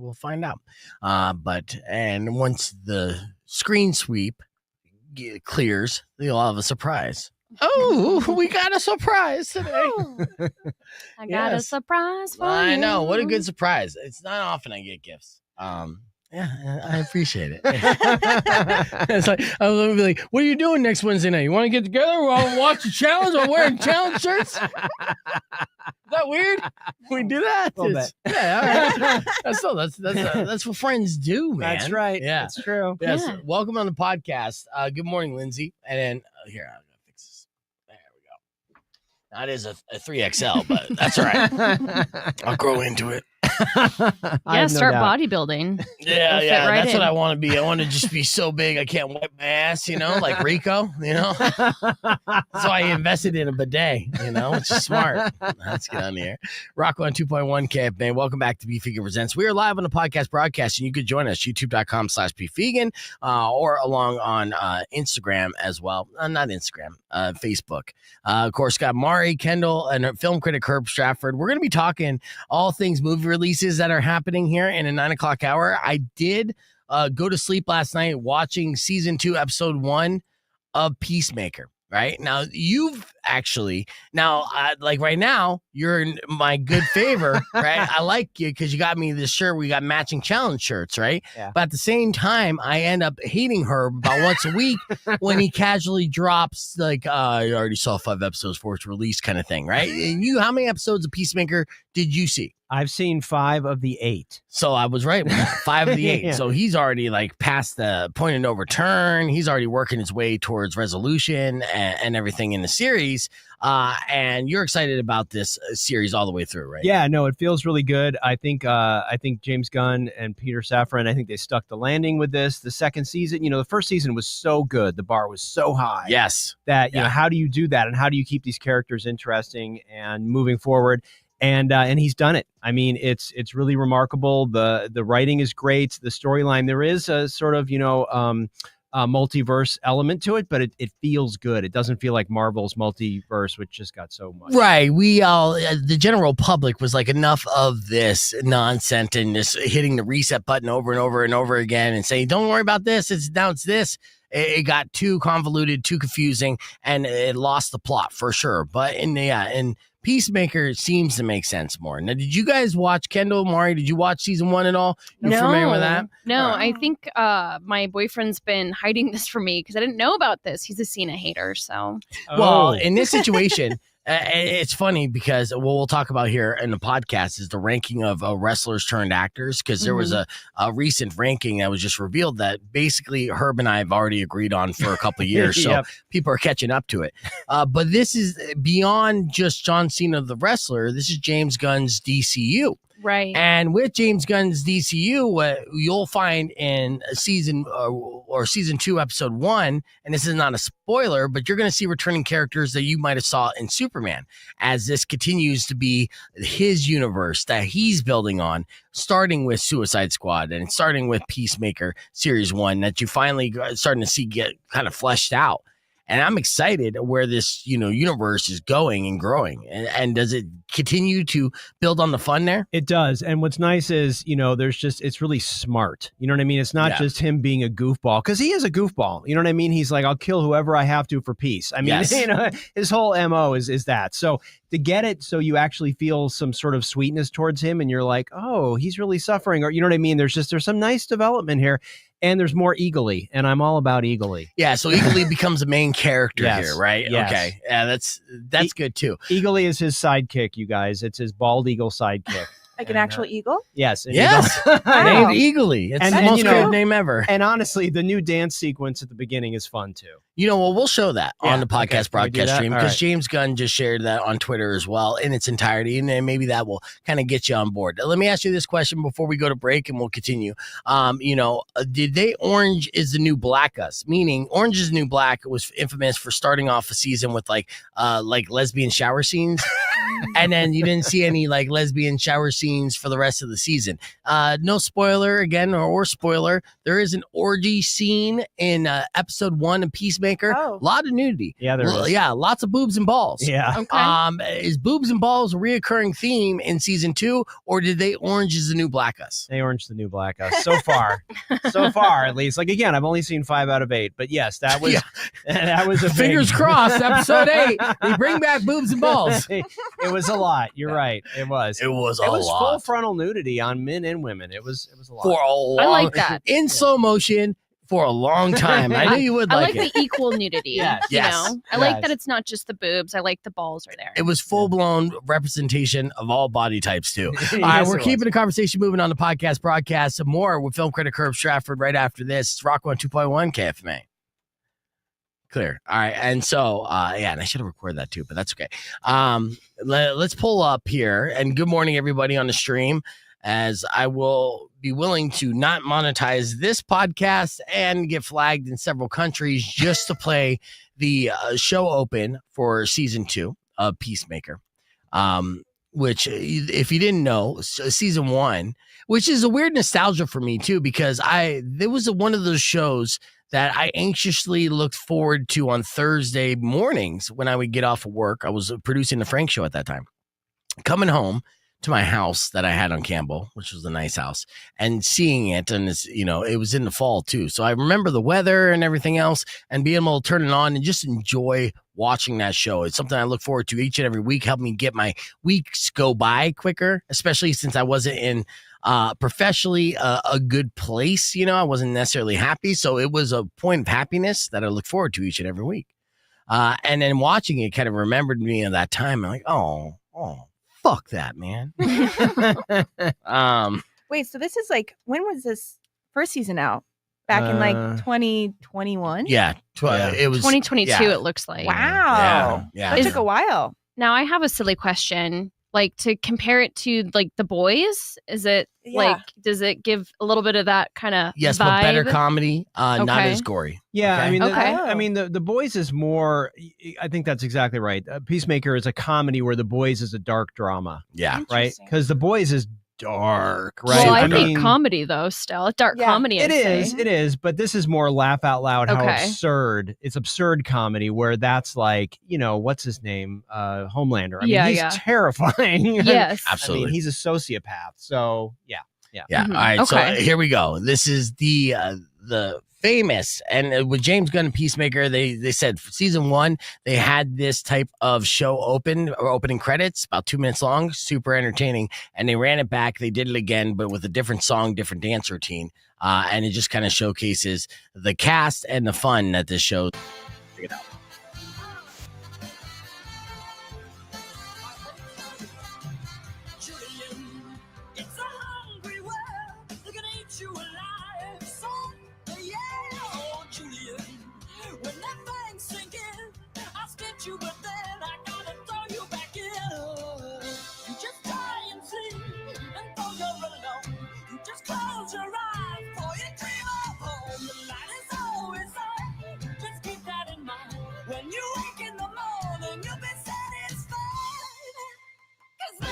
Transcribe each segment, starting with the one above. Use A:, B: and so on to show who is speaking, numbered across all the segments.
A: we'll find out. And once the screen sweep clears, you'll have a surprise. Oh, we got a surprise today.
B: I got a surprise for you.
A: I know. What a good surprise. It's not often I get gifts. Yeah, I appreciate it. It's like I was gonna be like, "What are you doing next Wednesday night? You want to get together? We'll watch the challenge. I'm wearing challenge shirts." Is that weird? We do that? Yeah, all right. That's what friends do, man.
C: That's right.
A: Yeah,
C: it's true.
A: Yes.
B: Yeah.
A: Welcome on the podcast. Good morning, Lindsay. And then here, I'm gonna fix this. There we go. That is a 3XL, but that's all right. I'll grow into it.
B: Yeah, start bodybuilding.
A: Yeah,
B: It'll
A: yeah.
B: fit right
A: That's
B: in.
A: what I want to be. I want to just be so big I can't wipe my ass, like Rico, So I invested in a bidet, which is smart. Let's get on the air. Rock on 2.1 Camp, man. Welcome back to Beef Vegan Presents. We are live on the podcast broadcast, and you could join us, youtube.com/beefvegan, or along on Instagram as well. Not Instagram, Facebook. Of course, got Mari, Kendall, and film critic Herb Stratford. We're going to be talking all things movie releases that are happening here in a 9 o'clock hour. I did go to sleep last night watching season 2, episode 1 of Peacemaker. Right now, you've actually like right now, you're in my good favor, right? I like you because you got me this shirt. We got matching challenge shirts, right?
C: Yeah.
A: But at the same time, I end up hating her about once a week when he casually drops like, "You already saw 5 episodes for its release," kind of thing, right? And how many episodes of Peacemaker did you see?
C: I've seen 5 of the 8.
A: So I was right with that. 5 of the 8.
C: Yeah.
A: So he's already like past the point of no return. He's already working his way towards resolution and everything in the series. And you're excited about this series all the way through, right?
C: Yeah, no, it feels really good. I think James Gunn and Peter Safran, I think they stuck the landing with this. The second season, the first season was so good. The bar was so high.
A: Yes.
C: That, how do you do that? And how do you keep these characters interesting and moving forward? And he's done it. I mean, it's really remarkable. The writing is great. The storyline, there is a sort of, multiverse element to it, but it feels good. It doesn't feel like Marvel's multiverse, which just got so much.
A: Right. We all, the general public was like, enough of this nonsense and just hitting the reset button over and over and over again and saying, "Don't worry about this. It's this." It got too convoluted, too confusing, and it lost the plot for sure. But in Peacemaker seems to make sense more. Now, did you guys watch, Kendall, Mari? Did you watch season 1 at all? You're familiar with that?
B: No, I think my boyfriend's been hiding this from me because I didn't know about this. He's a Cena hater, so.
A: Well, in this situation, it's funny because what we'll talk about here in the podcast is the ranking of wrestlers turned actors, because there was a recent ranking that was just revealed that basically Herb and I have already agreed on for a couple of years. So people are catching up to it. But this is beyond just John Cena, the wrestler. This is James Gunn's DCU.
B: Right.
A: And with James Gunn's DCU, what you'll find in season 2, episode 1, and this is not a spoiler, but you're going to see returning characters that you might have saw in Superman, as this continues to be his universe that he's building on, starting with Suicide Squad and starting with Peacemaker series 1, that you finally starting to see get kind of fleshed out. And I'm excited where this, universe is going and growing. And does it continue to build on the fun there?
C: It does. And what's nice is, it's really smart. You know what I mean? It's not just him being a goofball, because he is a goofball. You know what I mean? He's like, "I'll kill whoever I have to for peace." I mean, his whole MO is that. So to get it so you actually feel some sort of sweetness towards him and you're like, "Oh, he's really suffering," or you know what I mean? There's some nice development here. And there's more Eagley, and I'm all about Eagley.
A: Yeah, so Eagley becomes a main character
C: Yes.
A: here, right?
C: Yes.
A: Okay, yeah, that's good too.
C: Eagley is his sidekick, you guys. It's his bald eagle sidekick.
D: Like an actual eagle?
C: Yes. An
A: Yes.
C: eagle.
A: Named Eagley. It's
C: And
A: the
C: then,
A: most creative name ever.
C: And honestly, the new dance sequence at the beginning is fun too.
A: We'll show that on the podcast broadcast stream, because James Gunn just shared that on Twitter as well in its entirety, and then maybe that will kind of get you on board. Let me ask you this question before we go to break, and we'll continue. Did they Orange is the New Black us? Meaning, Orange is the New Black was infamous for starting off a season with like lesbian shower scenes, and then you didn't see any like lesbian shower scenes scenes for the rest of the season. No spoiler again, or spoiler. There is an orgy scene in episode 1 of Peacemaker.
D: Oh.
A: A lot of nudity.
C: Yeah, there is.
A: Yeah, lots of boobs and balls.
C: Yeah.
B: Okay.
A: Is boobs and balls a reoccurring theme in season 2, or did they Orange is the New Black Us?
C: They Orange the New Black Us so far. So far, at least. Like, again, I've only seen 5 out of 8, but yes, that was that was a
A: Fingers crossed. Episode 8, they bring back boobs and balls.
C: It was a lot. You're right. It was.
A: It was
C: It
A: a
C: was
A: lot.
C: full frontal nudity on men and women. It was a lot.
A: For a long,
B: I like that.
A: in slow motion for a long time. I knew you would
B: I
A: like
B: like
A: it.
B: the equal nudity.
C: Yes.
B: You
A: Yes.
B: know? I like
C: Yes.
B: that it's not just the boobs. I like the balls are there.
A: It was full blown representation of all body types too.
C: Yes,
A: All right,
C: it
A: we're
C: was.
A: keeping the conversation moving on the podcast broadcast. Some more with film critic Herb Stratford right after this. It's Rock 102.1 KFMA. Clear. All right. And so, and I should have recorded that too, but that's okay. Let's pull up here, and good morning, everybody on the stream, as I will be willing to not monetize this podcast and get flagged in several countries just to play the show open for season 2 of Peacemaker. Which, if you didn't know, season 1, which is a weird nostalgia for me too, because there was one of those shows that I anxiously looked forward to on Thursday mornings when I would get off of work. I was producing the Frank show at that time, coming home to my house that I had on Campbell, which was a nice house, and seeing it. And it's, it was in the fall too. So I remember the weather and everything else, and being able to turn it on and just enjoy watching that show. It's something I look forward to each and every week, help me get my weeks go by quicker, especially since I wasn't in professionally a good place. I wasn't necessarily happy. So it was a point of happiness that I look forward to each and every week. And then watching it kind of remembered me of that time. I'm like, oh, fuck that, man.
D: Wait, so this is like, when was this first season out? Back in like 2021?
A: Yeah. It was
B: 2022,
A: yeah.
B: it looks like.
D: Wow.
A: Yeah.
D: That took a while.
B: Now, I have a silly question. Like, to compare it to like The Boys, is it like, does it give a little bit of that kind of
A: Yes,
B: vibe?
A: but better comedy, not
B: Okay.
A: as gory.
C: Yeah,
A: Okay.
C: I mean, the Boys is more. I think that's exactly right. Peacemaker is a comedy where The Boys is a dark drama,
A: Yeah.
C: right?
D: Interesting.
C: Because The Boys is dark, right?
B: Well, I
A: Super
B: think comedy though, still dark comedy.
C: It
B: I'd
C: is,
B: say.
C: it is, but this is more laugh out loud. How
B: Okay.
C: absurd! It's absurd comedy where that's like, what's his name, Homelander. I mean,
B: Yeah,
C: he's
B: yeah.
C: terrifying.
B: Yes.
A: Absolutely.
C: I mean, he's a sociopath. So yeah.
A: Yeah.
B: Mhm.
A: All right.
B: Okay.
A: So here we go. This is the famous, and with James Gunn and Peacemaker, they said for season 1 they had this type of show opening credits, about 2 minutes long, super entertaining, and they ran it back. They did it again, but with a different song, different dance routine, and it just kind of showcases the cast and the fun that this show. Check it out.
E: It's a hungry world. They're gonna eat you alive. So, yeah, oh, Julian. When that thing's sinking, I'll stitch you, but then I gotta throw you back in. You just try and sleep, and though you're alone, you just close your eyes, for you dream of home. The light is always on. Just keep that in mind. When you wake in the morning, you'll be satisfied. 'Cause there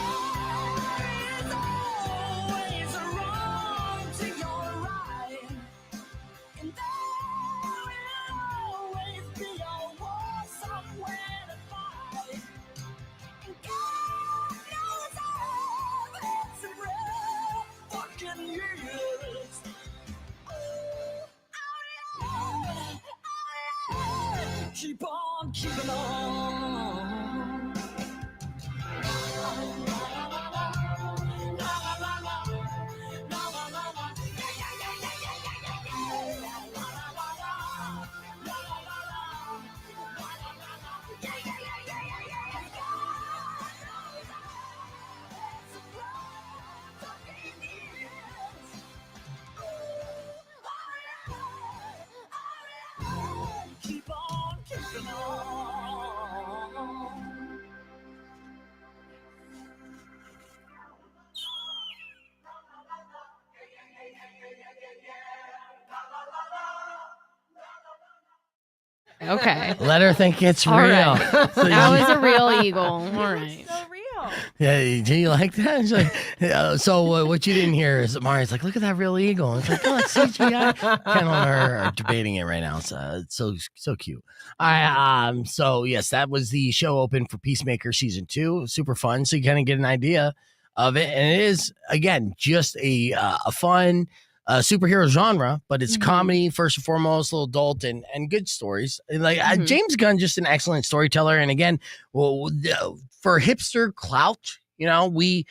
E: is always a wrong to your right, and there will always be a war somewhere to fight. And God knows I've had some rough fucking years. Keep on keeping on. Keep on keeping on.
B: Okay.
A: Let her think it's
B: All
A: real.
B: right.
A: So
B: That was a real eagle. All right.
D: So real.
A: Yeah, do you like that? It's like, so what you didn't hear is that Mari's like, look at that real eagle. It's like, oh, it's CGI. Kendall and her are debating it right now. It's so cute. So yes, that was the show open for Peacemaker season 2. Super fun. So you kind of get an idea of it, and it is again just a fun superhero genre, but it's comedy first and foremost, a little adult and good stories. And like James Gunn, just an excellent storyteller. And again, well, for hipster clout, you know, we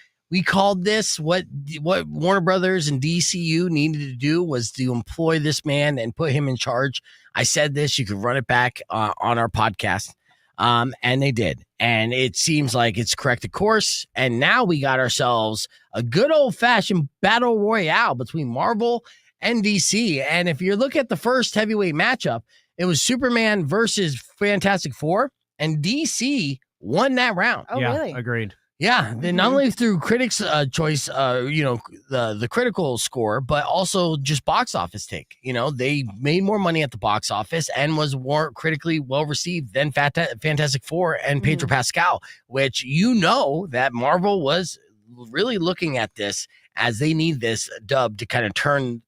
A: called this what Warner Brothers and DCU needed to do was to employ this man and put him in charge. I said this, you could run it back on our podcast. And they did. And it seems like it's corrected course. And now we got ourselves a good old fashioned battle royale between Marvel and DC. And if you look at the first heavyweight matchup, it was Superman versus Fantastic Four, and DC won that round.
D: Oh, really?
C: Agreed.
A: Yeah, then not only through critics' choice, the critical score, but also just box office take. You know, they made more money at the box office and was more critically well received than Fantastic Four and Pedro Pascal, which you know that Marvel was really looking at this as they need this dub to kind of turn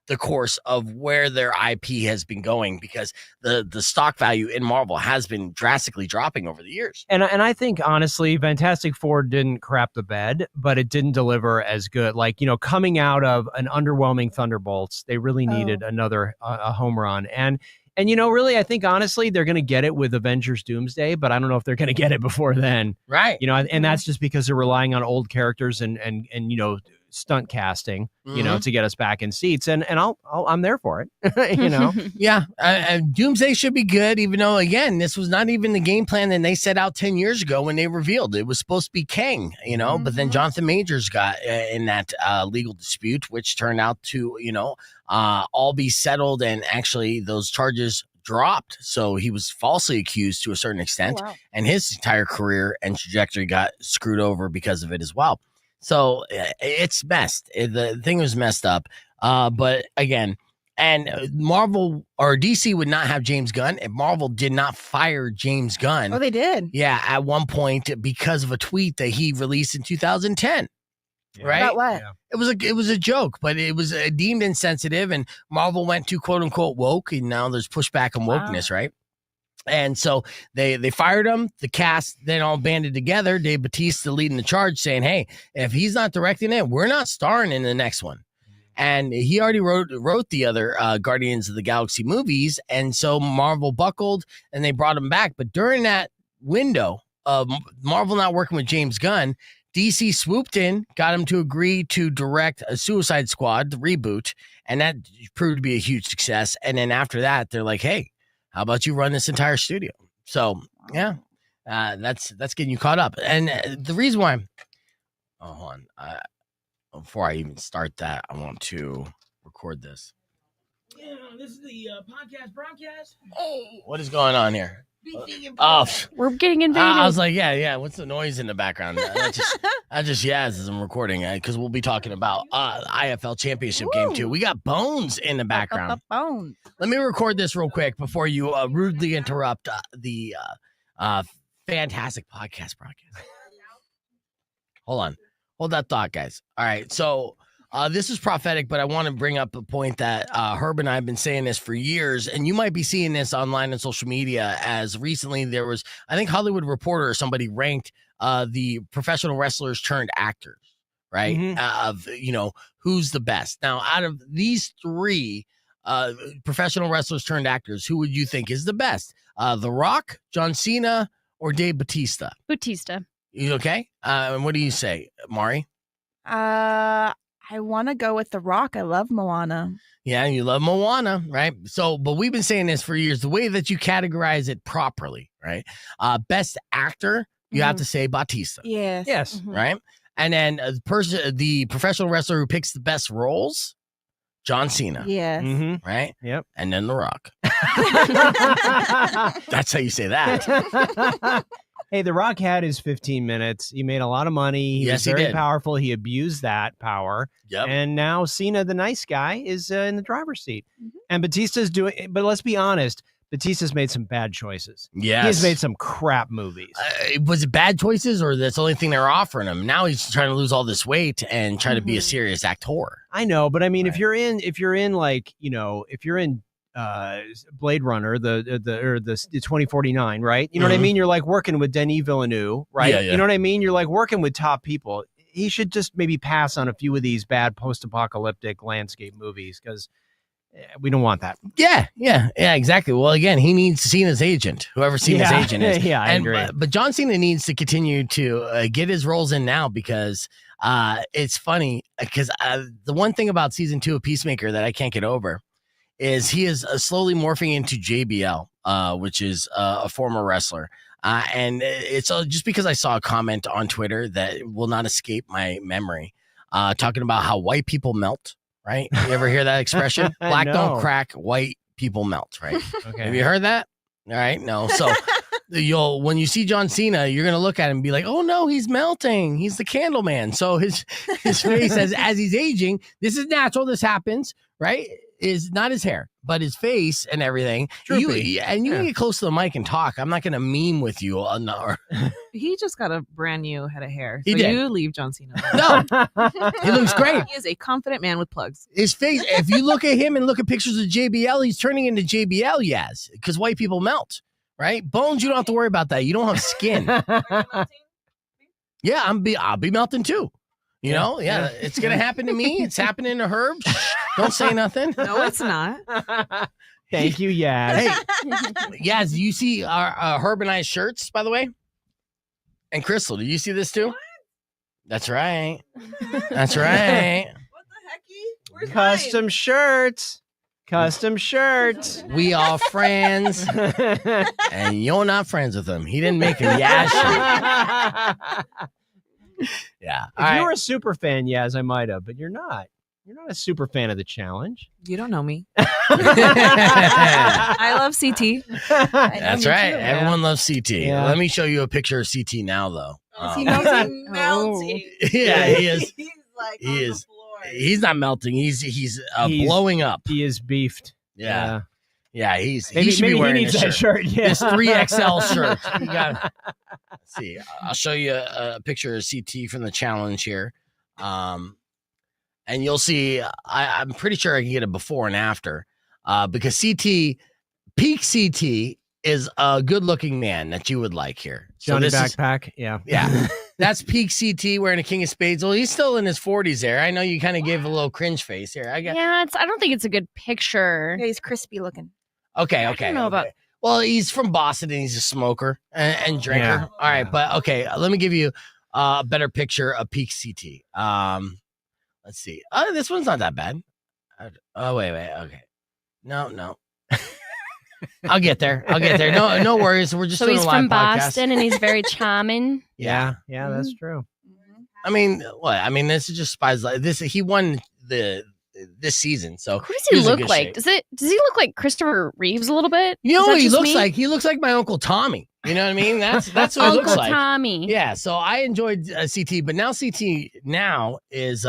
A: the course of where their IP has been going, because the stock value in Marvel has been drastically dropping over the years.
C: And I think, honestly, Fantastic Four didn't crap the bed, but it didn't deliver as good. Like, you know, coming out of an underwhelming Thunderbolts, they really needed another a home run. And you know, really, I think, honestly, they're going to get it with Avengers Doomsday, but I don't know if they're going to get it before then.
A: Right.
C: You know, and that's just because they're relying on old characters and you know, stunt casting, you know, to get us back in seats, and I'm there for it. You know.
A: Yeah, Doomsday should be good, even though again this was not even the game plan that they set out 10 years ago when they revealed it was supposed to be Kang, you know, but then Jonathan Majors got in that legal dispute, which turned out to, you know, all be settled, and actually those charges dropped, so he was falsely accused to a certain extent, and his entire career and trajectory got screwed over because of it as well. So it's messed. The thing was messed up. But again, and Marvel or DC would not have James Gunn if Marvel did not fire James Gunn.
D: Oh, they did.
A: Yeah, at one point because of a tweet that he released in 2010.
C: Yeah.
A: Right?
D: About what?
C: Yeah.
A: It was a joke, but it was deemed insensitive, and Marvel went to quote unquote woke, and now there's pushback on wokeness, right? And so they fired him. The cast then all banded together. Dave Bautista leading the charge, saying, "Hey, if he's not directing it, we're not starring in the next one." And he already wrote the other Guardians of the Galaxy movies, and so Marvel buckled and they brought him back. But during that window of Marvel not working with James Gunn, DC swooped in, got him to agree to direct a Suicide Squad, the reboot, and that proved to be a huge success. And then after that, they're like, "Hey, how about you run this entire studio?" So yeah, that's getting you caught up. And the reason why, hold on, before I even start that, I want to record this. Yeah, this is the podcast broadcast. Hey, what is going on here?
B: We're getting invaded.
A: I was like, yeah. What's the noise in the background? I just Yas as I'm recording, because we'll be talking about IFL Championship Game 2. We got Bones in the background.
D: Bones.
A: Let me record this real quick before you rudely interrupt the fantastic podcast broadcast. Hold that thought, guys. All right, so this is prophetic, but I want to bring up a point that Herb and I have been saying this for years, and you might be seeing this online on social media, as recently there was, I think, Hollywood Reporter or somebody ranked the professional wrestlers turned actors, right? Of, you know, who's the best. Now, out of these three professional wrestlers turned actors, who would you think is the best? The Rock, John Cena, or Dave Bautista?
B: Bautista.
A: You okay? And what do you say, Mari?
D: I want to go with The Rock. I love Moana.
A: Yeah, you love Moana, right? So, but we've been saying this for years. The way that you categorize it properly, right? Best actor, you have to say Bautista.
D: Yes.
C: Yes.
A: Right? And then the professional wrestler who picks the best roles, John Cena.
D: Yes.
A: Right?
C: Yep.
A: And then The Rock. That's how you say that.
C: Hey, The Rock had his 15 minutes. He made a lot of money. He was very powerful. He abused that power.
A: Yep.
C: And now Cena, the nice guy, is in the driver's seat. And Batista's doing, but let's be honest, Batista's made some bad choices.
A: Yes.
C: He's made some crap movies.
A: Was it bad choices, or that's the only thing they're offering him? Now he's trying to lose all this weight and try to be a serious actor.
C: I know, but I mean,
A: Right.
C: if you're in like, if you're in Blade Runner, the 2049, right? You know what I mean? You're like working with Denis Villeneuve, right?
A: Yeah, yeah.
C: You know what I mean? You're like working with top people. He should just maybe pass on a few of these bad post-apocalyptic landscape movies because we don't want that.
A: Yeah, exactly. Well, again, he needs Cena's agent, whoever Cena's agent is.
C: Yeah, I agree.
A: But John Cena needs to continue to get his roles in now because it's funny because the one thing about season 2 of Peacemaker that I can't get over is he is slowly morphing into JBL, which is a former wrestler. And it's just because I saw a comment on Twitter that will not escape my memory talking about how white people melt. Right? You ever hear that expression? Black don't crack, white people melt, right?
C: Okay.
A: Have you heard that? All right, no. So when you see John Cena, you're gonna look at him and be like, "Oh no, he's melting. He's the candle man." So his face as he's aging, this is natural. This happens, right? Is not his hair, but his face and everything. You can get close to the mic and talk. I'm not gonna meme with you.
F: He just got a brand new head of hair.
A: He
F: So
A: did.
F: you leave John Cena alone.
A: No, he looks great.
F: He is a confident man with plugs.
A: His face, if you look at him and look at pictures of JBL, he's turning into JBL, Yas, because white people melt, right? Bones, you don't have to worry about that. You don't have skin. Yeah, I'll be melting too. You know, it's going to happen to me. It's happening to Herb. Don't say nothing.
F: No, it's not.
C: Thank you, Yaz.
A: Hey, Yaz, you see our Herb and I shirts, by the way? And Crystal, do you see this too? That's right. That's right.
F: What the hecky? Where's
C: Custom shirts. Custom shirts.
A: We are friends, and you're not friends with him. He didn't make him Yaz shirt. Yeah.
C: If you were a super fan, Yaz, I might have, but you're not. You're not a super fan of the challenge.
F: You don't know me. I love CT.
A: That's right. Everyone loves CT.
C: Yeah.
A: Let me show you a picture of CT now, though.
F: He melting.
A: Yeah, he is.
F: He's like
A: He
F: on
A: is.
F: the floor.
A: He's not melting. He's blowing up.
C: He is beefed.
A: Yeah. He should
C: Maybe
A: be wearing
C: he needs
A: this
C: that shirt. Yeah.
A: This 3XL shirt. You got. Let's see. I'll show you a picture of CT from the challenge here. And you'll see, I'm pretty sure I can get a before and after because peak CT is a good looking man that you would like here.
C: Johnny backpack. Yeah.
A: That's peak CT wearing a King of Spades. Well, he's still in his 40s there. I know you kind of gave a little cringe face here. I
B: don't think it's a good picture.
D: Yeah, he's crispy looking.
A: Okay.
B: I don't know about.
A: Well, he's from Boston and he's a smoker and drinker.
C: Yeah.
A: All right. But okay, let me give you a better picture of peak CT. Let's see. This one's not that bad. Oh, wait. Okay. No. I'll get there. No worries. We're just
B: So
A: doing
B: he's
A: a live
B: from
A: podcast.
B: Boston and he's very charming.
C: Yeah, that's true.
A: I mean, what? I mean, this is just spies. This he won this season. So
B: Who does he
A: he's in
B: look
A: good
B: like?
A: shape.
B: Does he look like Christopher Reeves a little bit?
A: You know
B: Is
A: what
B: that
A: he
B: just
A: looks
B: me?
A: like? He looks like my Uncle Tommy. You know what I mean? That's what he
B: Uncle
A: looks like.
B: Tommy.
A: Yeah. So I enjoyed CT, but now CT is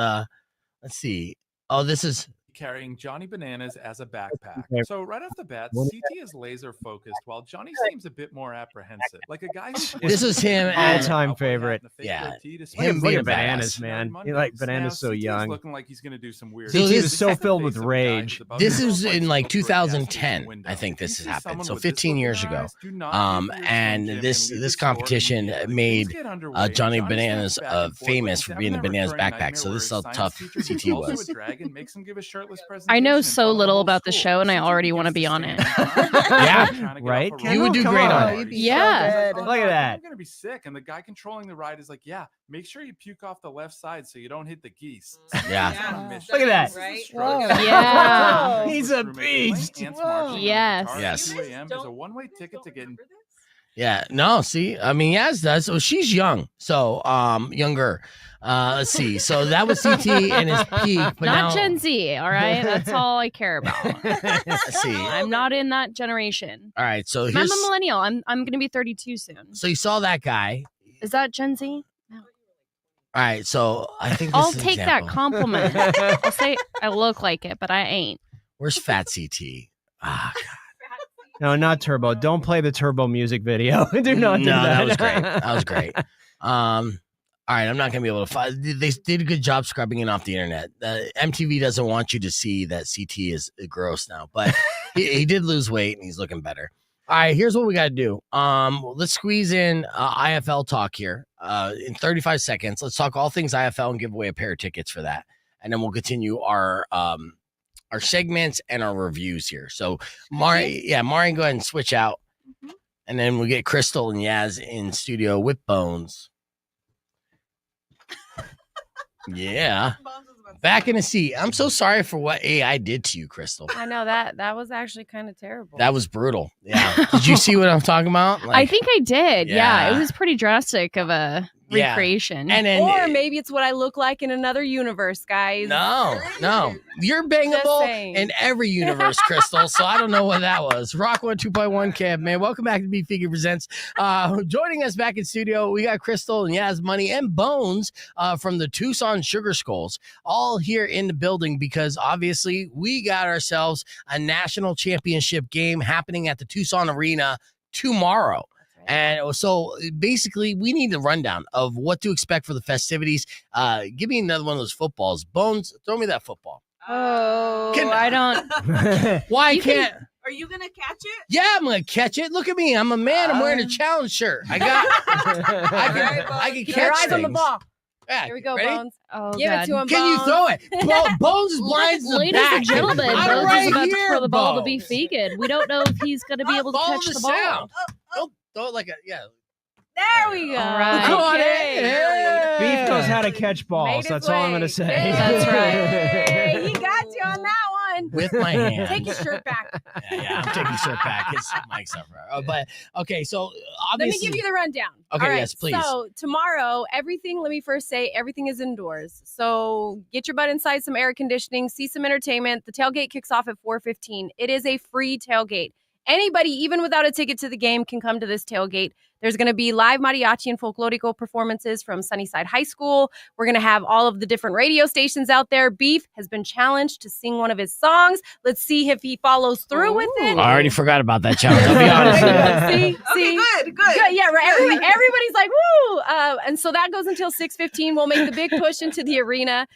A: let's see. Oh, this is
G: carrying Johnny Bananas as a backpack.
C: Okay.
G: So right off the bat, CT is laser focused while Johnny seems a bit more apprehensive. Like a guy who's
A: This is him as-
C: All-time favorite.
A: Yeah.
C: Him
A: being
C: look at Bananas,
A: badass.
C: man. You like Bananas so young.
G: Looking like he's gonna do some weird.
A: So
C: CT
A: this-
C: was so filled with rage.
A: This is in like 2010, I think this has happened. So 15 years ago. And this competition made Johnny Bananas famous for being the Bananas backpack. So this is how tough CT was.
B: I know so little about the show, and I already want to be on it.
A: Yeah,
C: right?
A: You would do
C: Come
A: great on
C: on.
A: it.
D: You'd be
B: Yeah.
D: so good.
C: Look at that.
G: I'm gonna be sick, and the guy controlling the ride is like, "Yeah, make sure you puke off the left side so you don't hit the geese."
A: Yeah.
C: Look at that.
F: Right?
B: Yeah.
C: He's a beast.
B: Yes.
A: Yes.
G: 2 a.m. is a one-way ticket to get in.
A: Yeah, no, see, I mean, Yas does. So she's young, so younger. Let's see. So that was CT and his peak, but
B: Not
A: now
B: Gen Z, all right? That's all I care about.
A: let's see.
B: I'm not in that generation.
A: All right, so
B: I'm
A: here's.
B: a millennial. I'm going to be 32 soon.
A: So you saw that guy.
B: Is that Gen Z?
A: All right, so I think this
B: I'll
A: is an
B: take that
A: example.
B: compliment. I'll say I look like it, but I ain't.
A: Where's Fat CT? Ah, God.
C: No, not Turbo. Don't play the Turbo music video. Do not do that.
A: That was great. That was great. All right, I'm not gonna be able to find. They did a good job scrubbing it off the internet. MTV doesn't want you to see that CT is gross now, but he did lose weight and he's looking better. All right, here's what we got to do. Let's squeeze in IFL talk here in 35 seconds. Let's talk all things IFL and give away a pair of tickets for that, and then we'll continue our segments and our reviews here. So, Mari, go ahead and switch out, and then we'll get Crystal and Yas in studio with Bones. Yeah. Back in the seat. I'm so sorry for what AI did to you, Crystal.
H: I know that was actually kind of terrible.
A: That was brutal. Yeah. Did you see what I'm talking about?
B: I think I did. Yeah. It was pretty drastic of a recreation.
A: And then,
H: or maybe it's what I look like in another universe, guys.
A: No. You're bangable in every universe, Crystal. So I don't know what that was. Rock 102.1 Camp, man. Welcome back to Beef Figure Presents. Joining us back in studio, we got Crystal and Yas Money and Bones from the Tucson Sugar Skulls, all here in the building because obviously we got ourselves a national championship game happening at the Tucson Arena tomorrow. And so basically we need a rundown of what to expect for the festivities. Give me another one of those footballs. Bones, throw me that football.
B: Oh, I don't.
A: Why can't?
F: Are you gonna catch it?
A: Yeah, I'm gonna catch it. Look at me. I'm a man. I'm wearing a challenge shirt. I can catch
H: Your eyes
A: things.
H: on the ball.
A: Yeah,
H: Here we go,
A: ready?
H: Bones.
B: Oh,
H: Give
B: God.
H: it to him,
A: Can you
H: Bones.
A: throw it? Bones is blind to the
B: Ladies
A: back.
B: and gentlemen,
A: I'm
B: Bones
A: right
B: is about
A: here,
B: to throw the ball to be
A: Bones.
B: vegan. We don't know if he's going to be able to
A: Follow
B: catch the
A: sound.
B: ball.
A: Throw it like a
H: There we go.
B: All right.
A: Come on,
H: Okay.
A: yeah.
C: Beef knows how to catch balls.
H: Made his
C: That's all I'm
H: way.
C: going to say.
B: That's right.
H: Hey, he got you on that one.
A: with my hand.
H: Take your shirt back.
A: Yeah, I'm taking shirt back. It's Mike's up. But okay, so
H: Let me
A: obviously,
H: give you the rundown.
A: Okay,
H: All right,
A: yes, please.
H: So tomorrow, let me first say, everything is indoors. So get your butt inside some air conditioning, see some entertainment. The tailgate kicks off at 4:15. It is a free tailgate. Anybody, even without a ticket to the game, can come to this tailgate. There's going to be live mariachi and folklorico performances from Sunnyside High School. We're going to have all of the different radio stations out there. Beef has been challenged to sing one of his songs. Let's see if he follows through with it.
A: I already forgot about that challenge. I'll be honest with you.
H: See,
F: Good.
H: yeah, right. Everybody's like, woo! And so that goes until 6:15. We'll make the big push into the arena.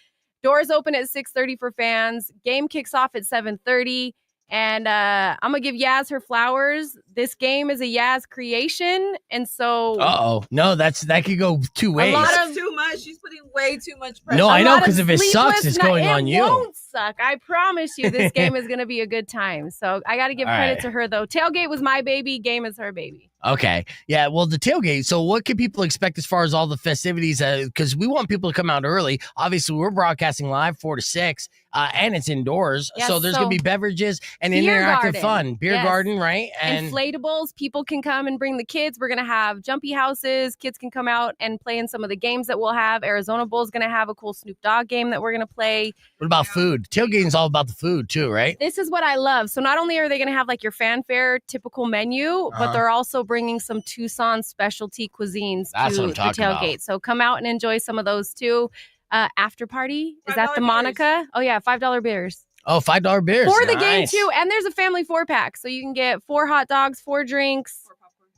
H: Doors open at 6:30 for fans. Game kicks off at 7:30. And I'm gonna give Yas her flowers. This game is a Yas creation, and so
A: no, that could go two ways.
F: Too much. She's putting way too much pressure.
A: No, I know,
H: lot of
A: because if it sucks,
H: sleepless
A: it's going
H: night-
A: on
H: it
A: you.
H: Won't suck. I promise you, this game is gonna be a good time. So I got to give
A: All
H: credit
A: right.
H: to her though. Tailgate was my baby. Game is her baby.
A: Okay. Yeah. Well, the tailgate. So, what can people expect as far as all the festivities? Because we want people to come out early. Obviously, we're broadcasting live 4 to 6, and it's indoors.
H: Yes,
A: so, there's going to be beverages and
H: beer
A: interactive
H: garden.
A: fun. Beer
H: Yes.
A: garden, right? And
H: Inflatables. People can come and bring the kids. We're gonna have jumpy houses. Kids can come out and play in some of the games that we'll have. Arizona Bowl is gonna have a cool Snoop Dogg game that we're gonna play.
A: what about food? Tailgating is all about the food, too, right?
H: This is what I love. So not only are they going to have like your fanfare typical menu, but they're also bringing some Tucson specialty cuisines
A: That's
H: to
A: what I'm
H: the
A: talking
H: tailgate.
A: about.
H: So come out and enjoy some of those too. After party, is that
F: $5
H: the
F: beers.
H: Monica? Oh yeah, $5 beers
A: Oh, $5 beers.
H: for the game
A: Nice.
H: too. And there's a family 4-pack, so you can get 4 hot dogs, 4 drinks,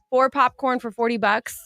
H: 4 popcorn for $40.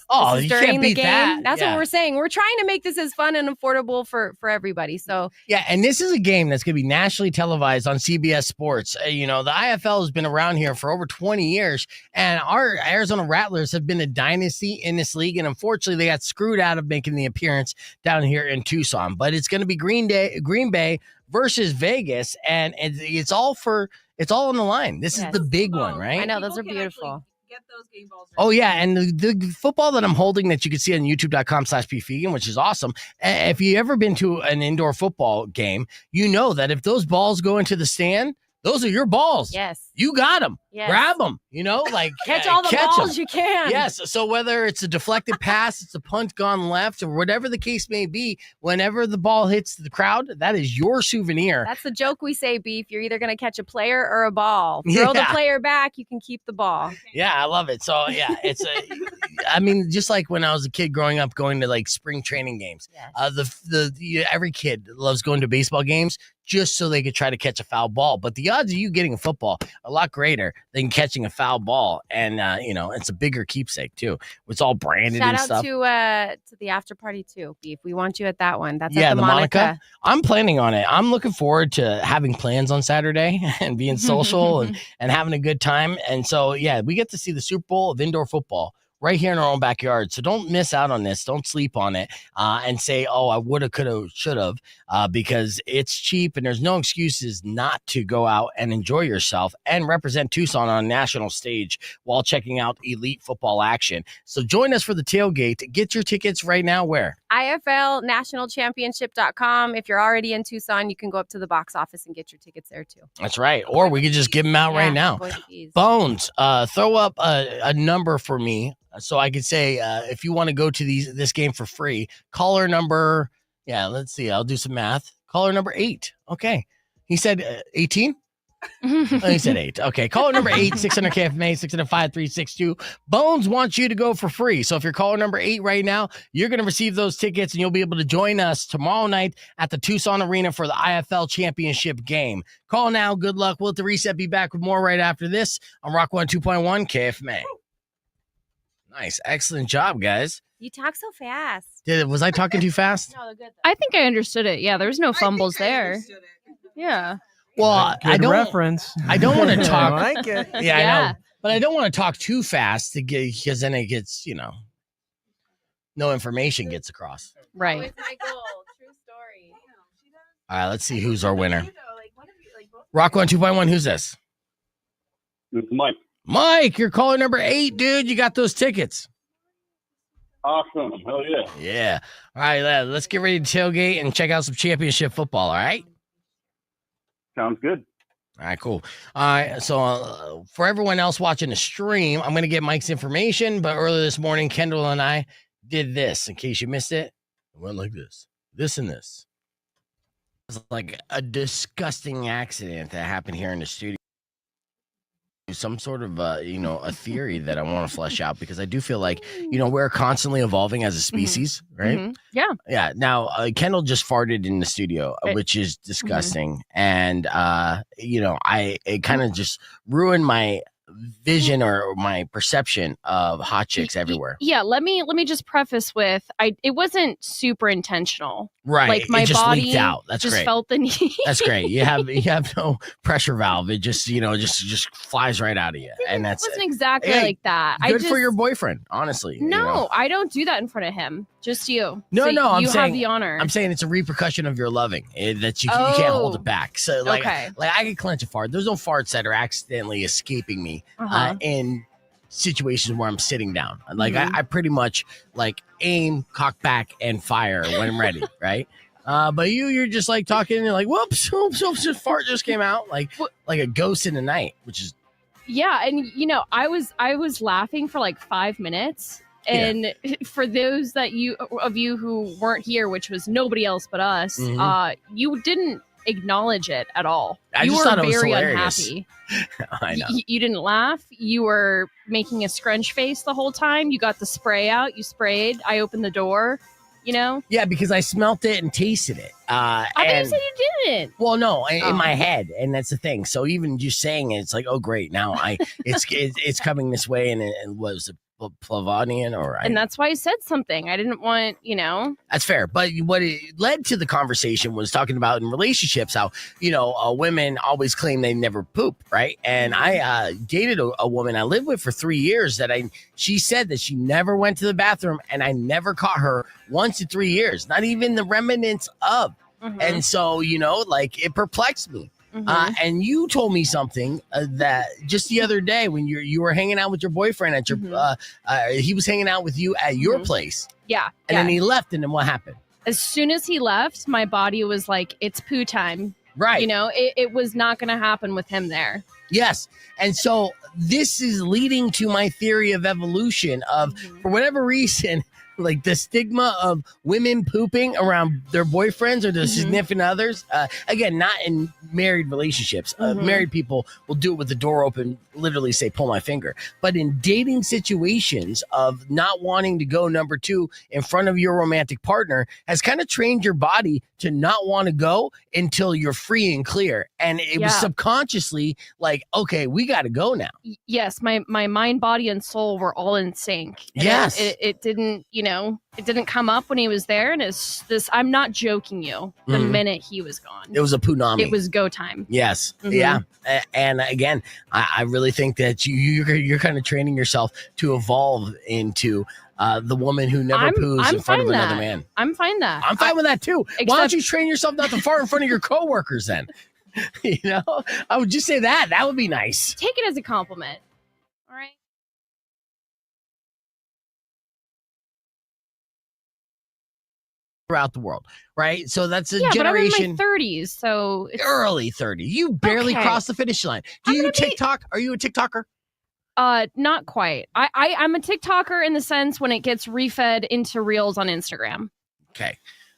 A: Oh,
H: This is
A: you can't
H: during the
A: beat
H: game.
A: that.
H: That's
A: Yeah.
H: what we're saying. We're trying to make this as fun and affordable for everybody. So
A: Yeah, and this is a game that's going to be nationally televised on CBS Sports. You know, the IFL has been around here for over 20 years, and our Arizona Rattlers have been a dynasty in this league, and unfortunately, they got screwed out of making the appearance down here in Tucson. But it's going to be Green Bay versus Vegas, and it's all on the line. This is
H: Yes.
A: the big one, right?
H: I know those
F: People
H: are
F: can
H: beautiful.
F: actually Get those game balls.
A: Oh yeah, and the football that I'm holding that you can see on YouTube.com/pvegan, which is awesome. If you ever been to an indoor football game, you know that if those balls go into the stand, those are your balls.
H: Yes.
A: You got them.
H: Yes.
A: Grab them. You know, like
H: Catch all the
A: catch
H: balls
A: 'em.
H: you can.
A: Yes. So whether it's a deflected pass, it's a punt gone left, or whatever the case may be, whenever the ball hits the crowd, that is your souvenir.
H: That's the joke we say, Beef. You're either going to catch a player or a ball. Throw the
A: Yeah.
H: player back, you can keep the ball.
A: Yeah, I love it. So yeah, I mean, just like when I was a kid growing up, going to like spring training games.
H: Yes.
A: Every kid loves going to baseball games just so they could try to catch a foul ball. But the odds of you getting a football a lot greater than catching a foul ball. And, it's a bigger keepsake, too. It's all branded
H: Shout
A: and
H: out
A: stuff.
H: to the after party, too, Beef. We want you at that one. That's
A: Yeah,
H: at the Monica.
A: I'm planning on it. I'm looking forward to having plans on Saturday and being social and having a good time. And so, yeah, we get to see the Super Bowl of indoor football right here in our own backyard. So don't miss out on this. Don't sleep on it and say, oh, I would have, could have, should have, because it's cheap and there's no excuses not to go out and enjoy yourself and represent Tucson on a national stage while checking out elite football action. So join us for the tailgate. Get your tickets right now. Where?
H: IFLnationalchampionship.com. If you're already in Tucson, you can go up to the box office and get your tickets there, too.
A: That's right. Or we could just give them out right now. Bones, throw up a number for me. So I could say, if you want to go to this game for free, caller number, let's see, I'll do some math. Caller number 8. Okay. He said 18? He said 8. Okay. Caller number 8, 600 KFMA, 605-362. Bones wants you to go for free. So if you're caller number 8 right now, you're going to receive those tickets and you'll be able to join us tomorrow night at the Tucson Arena for the IFL Championship game. Call now. Good luck. We'll at the reset be back with more right after this on Rock 102.1 KFMA. Nice. Excellent job, guys.
H: You talk so fast.
A: Was I talking too fast?
H: No, they're good.
B: I think I understood it. Yeah, there was no fumbles there. Yeah.
A: Well,
C: Good
A: I don't
C: reference.
A: I don't want to talk.
C: I like it.
A: Yeah, I know. But I don't want to talk too fast because then it gets, no information gets across.
B: Right.
H: Always my goal. True story.
A: All right, let's see who's our winner. Rock 102.1, who's this?
I: It's Mike.
A: Mike, you're caller number 8, dude. You got those tickets.
I: Awesome. Hell yeah.
A: Yeah. All right, let's get ready to tailgate and check out some championship football, all right?
I: Sounds good.
A: All right, cool. All right, so for everyone else watching the stream, I'm going to get Mike's information, but earlier this morning, Kendall and I did this. In case you missed it, it went like this. This and this. It was like a disgusting accident that happened here in the studio. Some sort of a theory that I want to flesh out because I do feel like we're constantly evolving as a species, right?
B: Mm-hmm.
A: Yeah. Now Kendall just farted in the studio, which is disgusting, and it kind of just ruined my vision or my perception of hot chicks everywhere.
B: Yeah, let me just preface with it wasn't super intentional.
A: Right.
B: Like my
A: it just
B: body
A: leaked out. That's
B: just
A: great.
B: felt the need.
A: That's great. You have no pressure valve. It just just flies right out of you. And that's
B: it wasn't exactly like that.
A: Good for your boyfriend, honestly.
B: No, I don't do that in front of him. Just you.
A: No,
B: So
A: I'm
B: you
A: saying
B: have the honor.
A: I'm saying it's a repercussion of your loving that you can't hold it back. So like I can clench a fart. There's no farts that are accidentally escaping me in situations where I'm sitting down. Like I pretty much like aim, cock back, and fire when I'm ready, right? But you're just like talking and you're like, whoops, just fart just came out like a ghost in the night, which is
B: and I was laughing for like 5 minutes. And for those of you who weren't here, which was nobody else but us, you didn't acknowledge it at all. You were very unhappy.
A: I know.
B: You didn't laugh. You were making a scrunch face the whole time. You got the spray out. You sprayed. I opened the door.
A: Yeah, because I smelt it and tasted it.
B: I thought you said you didn't.
A: Well, no, in my head, and that's the thing. So even just saying it, it's like, oh great, now it's coming this way, and it was a Plavonian,
B: and that's why I said something. I didn't want,
A: That's fair, but what it led to the conversation was talking about in relationships how women always claim they never poop, right? And I dated a woman I lived with for 3 years she said that she never went to the bathroom, and I never caught her once in 3 years, not even the remnants of. And so it perplexed me. And you told me something that just the other day when you were hanging out with your boyfriend at your he was hanging out with you at your place.
B: Yeah.
A: And then he left, and then what happened?
B: As soon as he left, my body was like, it's poo time.
A: Right.
B: It was not going to happen with him there.
A: Yes. And so this is leading to my theory of evolution of for whatever reason, Like the stigma of women pooping around their boyfriends or their significant others. Again, not in married relationships. Married people will do it with the door open, literally say, pull my finger. But in dating situations of not wanting to go number 2 in front of your romantic partner has kind of trained your body to not want to go until you're free and clear. And it was subconsciously like, okay, we got to go now.
B: Yes, my mind, body, and soul were all in sync. And
A: yes.
B: It didn't, it didn't come up when he was there. And it's this, I'm not joking you, the minute he was gone.
A: It was a punami.
B: It was go time.
A: Yes. Yeah. And again, I really think that you're kind of training yourself to evolve into the woman who never poos in front of another man.
B: I'm fine that.
A: I'm fine with that too. Why don't you train yourself not to fart in front of your coworkers then? I would just say that. That would be nice.
B: Take it as a compliment. All right.
A: Throughout the world, right? So that's a
B: generation. But I'm in my 30s, so
A: it's early 30s. You barely crossed the finish line. Do you TikTok? Are you a TikToker?
B: Not quite. I'm a TikToker in the sense when it gets refed into Reels on Instagram.
A: Okay,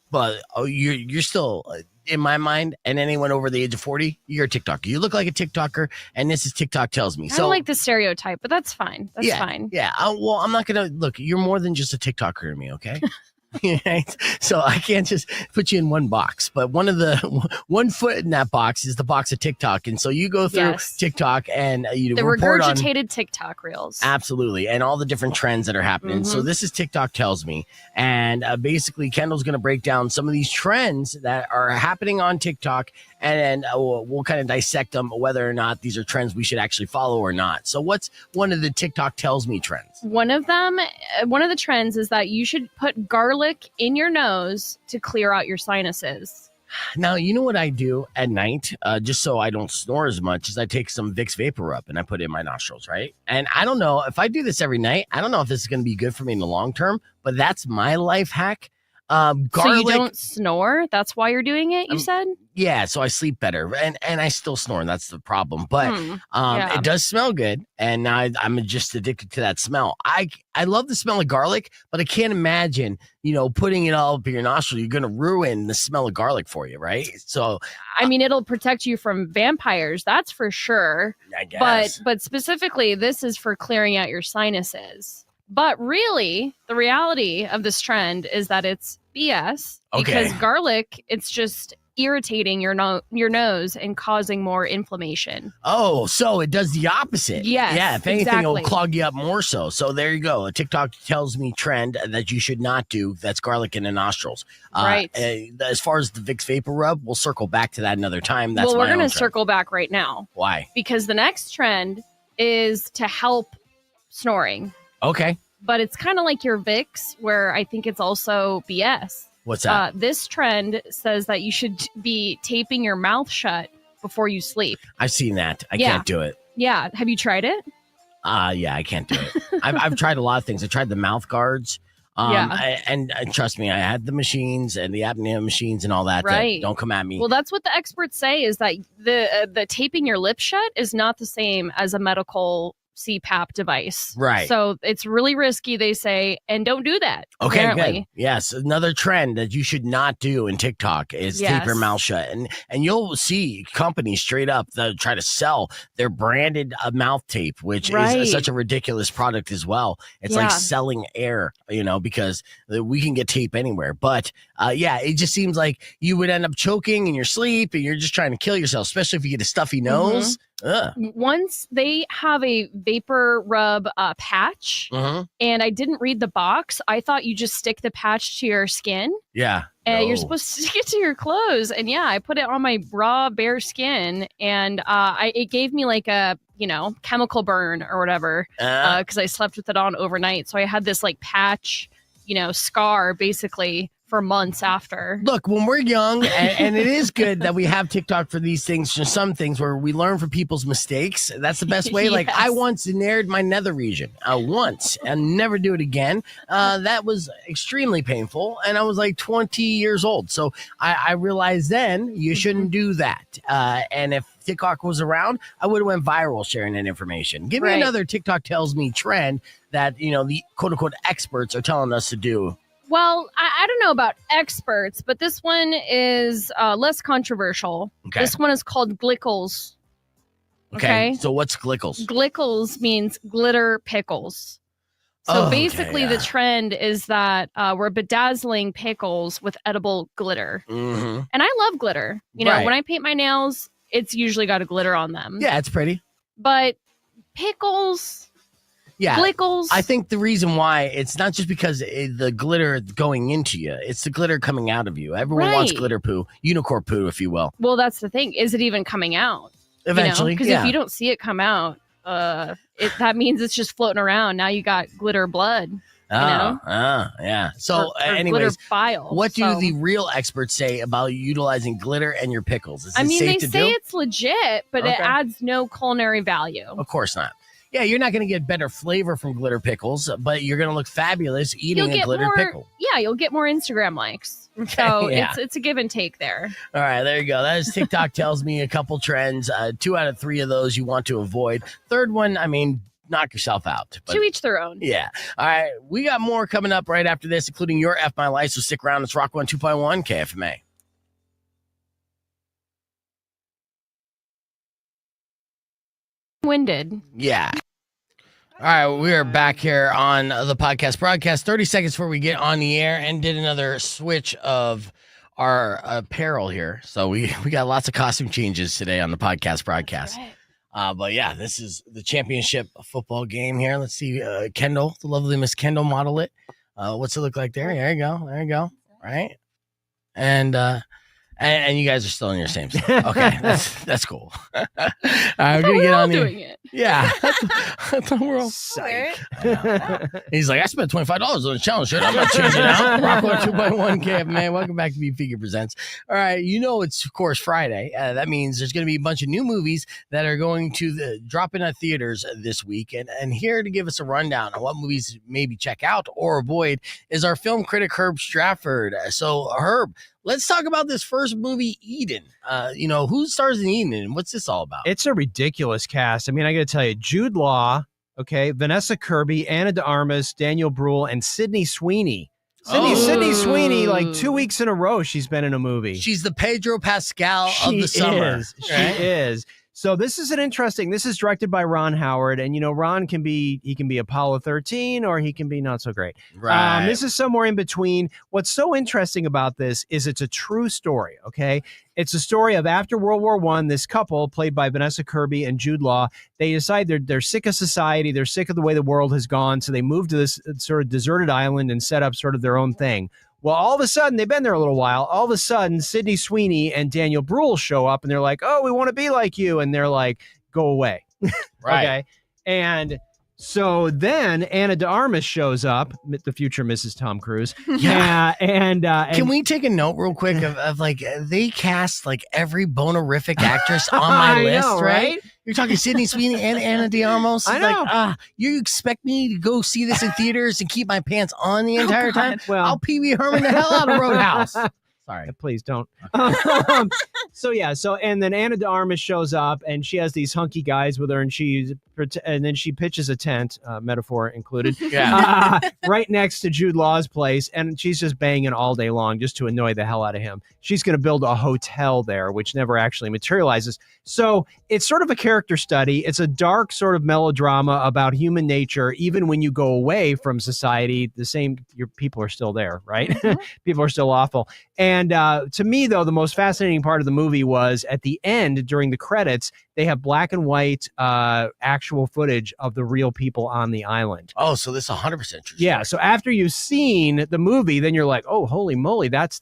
A: but you're still in my mind, and anyone over the age of 40, you're a TikToker. You look like a TikToker, and this is TikTok tells me.
B: I don't like the stereotype, but that's fine. That's fine.
A: Yeah. Well, I'm not gonna look. You're more than just a TikToker to me, okay? So I can't just put you in one box, but one foot in that box is the box of TikTok, and so you go through TikTok and you
B: the
A: report
B: regurgitated TikTok reels,
A: absolutely, and all the different trends that are happening. So this is TikTok tells me, and basically Kendall's going to break down some of these trends that are happening on TikTok, and then we'll kind of dissect them, whether or not these are trends we should actually follow or not. So what's one of the TikTok tells me trends?
B: One of the trends is that you should put garlic in your nose to clear out your sinuses.
A: Now, you know what I do at night, just so I don't snore as much, is I take some Vicks Vapor Rub and I put it in my nostrils, right? And I don't know, if I do this every night, I don't know if this is going to be good for me in the long term, but that's my life hack. Garlic.
B: So you don't snore? That's why you're doing it, you said?
A: Yeah, so I sleep better, and I still snore, and that's the problem. But it does smell good, and now I'm just addicted to that smell. I love the smell of garlic, but I can't imagine, putting it all up in your nostril. You're going to ruin the smell of garlic for you, right? So,
B: I mean, it'll protect you from vampires, that's for sure.
A: I guess.
B: But specifically, this is for clearing out your sinuses. But really, the reality of this trend is that it's BS because garlic, it's just irritating your nose and causing more inflammation.
A: Oh, so it does the opposite.
B: Yes.
A: Yeah, if anything, it'll clog you up more so. So there you go. A TikTok tells me trend that you should not do. That's garlic in the nostrils.
B: Right.
A: As far as the Vicks Vapor Rub, we'll circle back to that another time. That's
B: we're going to circle back right now.
A: Why?
B: Because the next trend is to help snoring.
A: Okay.
B: But it's kind of like your Vicks, where I think it's also BS.
A: What's that?
B: This trend says that you should be taping your mouth shut before you sleep.
A: I've seen that. I can't do it.
B: Yeah. Have you tried it?
A: Yeah, I can't do it. I've tried a lot of things. I tried the mouth guards. And trust me, I had the machines and the apnea machines and all that.
B: Right.
A: Don't come at me.
B: Well, that's what the experts say, is that the taping your lips shut is not the same as a medical CPAP device.
A: Right.
B: So it's really risky, they say, and don't do that.
A: Okay,
B: apparently.
A: good. Yes. Another trend that you should not do in TikTok is tape your mouth shut. And you'll see companies straight up that try to sell their branded mouth tape, which is such a ridiculous product as well. It's like selling air, because we can get tape anywhere. But it just seems like you would end up choking in your sleep and you're just trying to kill yourself, especially if you get a stuffy nose.
B: Once they have a Vapor Rub patch, and I didn't read the box. I thought you just stick the patch to your skin.
A: Yeah.
B: And you're supposed to stick it to your clothes. And I put it on my raw, bare skin, and it gave me like a, chemical burn or whatever, because I slept with it on overnight. So I had this like patch, scar basically for months after.
A: Look, when we're young, and it is good that we have TikTok for these things, just some things where we learn from people's mistakes. That's the best way. Like I once nared my nether region once and never do it again. That was extremely painful. And I was like 20 years old. So I realized then you shouldn't do that. And if TikTok was around, I would have went viral sharing that information. Give me
B: Right.
A: another TikTok tells me trend that, the quote unquote experts are telling us to do.
B: Well, I don't know about experts, but this one is less controversial.
A: Okay.
B: This one is called Glickles.
A: Okay. So what's Glickles?
B: Glickles means glitter pickles. So
A: Oh, okay,
B: basically,
A: yeah.
B: the trend is that we're bedazzling pickles with edible glitter.
A: Mm-hmm.
B: And I love glitter.
A: Right.
B: When I paint my nails, it's usually got a glitter on them.
A: Yeah, it's pretty.
B: But pickles,
A: Yeah.
B: Glickles.
A: I think the reason why it's not just because the glitter going into you, it's the glitter coming out of you. Everyone wants
B: Right.
A: glitter poo, unicorn poo, if you will.
B: Well, that's the thing. Is it even coming out?
A: Eventually,
B: Because if you don't see it come out, that means it's just floating around. Now you got glitter blood.
A: Yeah. So,
B: or
A: anyways,
B: glitter bile.
A: what do
B: So-
A: the real experts say about utilizing glitter and your pickles? Is it
B: I mean,
A: safe
B: they
A: to
B: say
A: do?
B: it's legit, but it
A: Okay.
B: adds no culinary value.
A: Of course not. Yeah, you're not going to get better flavor from glitter pickles, but you're going to look fabulous eating a glitter
B: more,
A: pickle.
B: Yeah, you'll get more Instagram likes. So
A: yeah.
B: it's a give and take there.
A: All right, there you go. That is TikTok tells me a couple trends. 2 out of 3 of those you want to avoid. Third one, I mean, knock yourself out. But
B: To each their own.
A: yeah. All right, we got more coming up right after this, including your F My Life. So stick around. It's Rock 102.1 KFMA.
B: Winded.
A: Yeah. All right, we are back here on the podcast broadcast. 30 seconds before we get on the air and did another switch of our apparel here. So we got lots of costume changes today on the podcast broadcast. But yeah, this is the championship football game here. Let's see, Kendall, the lovely Miss Kendall, model it. What's it look like there? There you go. There you go. Right. And you guys are still in your same stuff. Okay, that's cool. All right, we're gonna get on
B: doing
A: the.
B: it.
A: Yeah, I thought we're all psych. He's like, I spent $25 on a challenge shirt. I'm not changing out. Rock 2.1 KFMA. Welcome back to Be Figure Presents. All right, it's of course Friday. That means there's going to be a bunch of new movies that are going to drop into theaters this week. And here to give us a rundown on what movies maybe check out or avoid is our film critic Herb Stratford. So Herb, let's talk about this first movie, Eden. Who stars in Eden and what's this all about?
C: It's a ridiculous cast. I mean, I got to tell you, Jude Law, okay, Vanessa Kirby, Ana de Armas, Daniel Brühl, and Sydney Sweeney. Sydney Sweeney, like 2 weeks in a row, she's been in a movie.
A: She's the Pedro Pascal of the summer.
C: She is. So this is this is directed by Ron Howard, and Ron can be Apollo 13 or he can be not so great.
A: Right.
C: This is somewhere in between. What's so interesting about this is it's a true story, okay? It's a story of after World War I, this couple played by Vanessa Kirby and Jude Law, they decide they're sick of society, they're sick of the way the world has gone, so they move to this sort of deserted island and set up sort of their own thing. Well, all of a sudden, they've been there a little while. All of a sudden, Sydney Sweeney and Daniel Brühl show up, and they're like, "Oh, we want to be like you," and they're like, "Go away."
A: Right.
C: Okay. And so then Ana de Armas shows up, the future Mrs. Tom Cruise.
A: Yeah.
C: And
A: can we take a note real quick of like they cast like every bonerific actress on my
C: I
A: list,
C: know,
A: right? You're talking Sydney Sweeney and Ana de Armas.
C: I know.
A: Like, you expect me to go see this in theaters and keep my pants on the entire time?
C: Well,
A: I'll Pee Wee Herman the hell out of Roadhouse. Sorry.
C: Please don't. So and then Ana de Armas shows up and she has these hunky guys with her and then she pitches a tent, metaphor included, right next to Jude Law's place, and she's just banging all day long just to annoy the hell out of him. She's going to build a hotel there, which never actually materializes. So it's sort of a character study. It's a dark sort of melodrama about human nature. Even when you go away from society, your people are still there, right?
B: Mm-hmm.
C: People are still awful. And to me, though, the most fascinating part of the movie was at the end, during the credits, they have black and white actual footage of the real people on the island.
A: Oh, so this is 100% true.
C: Yeah. So after you've seen the movie, then you're like, oh, holy moly, that's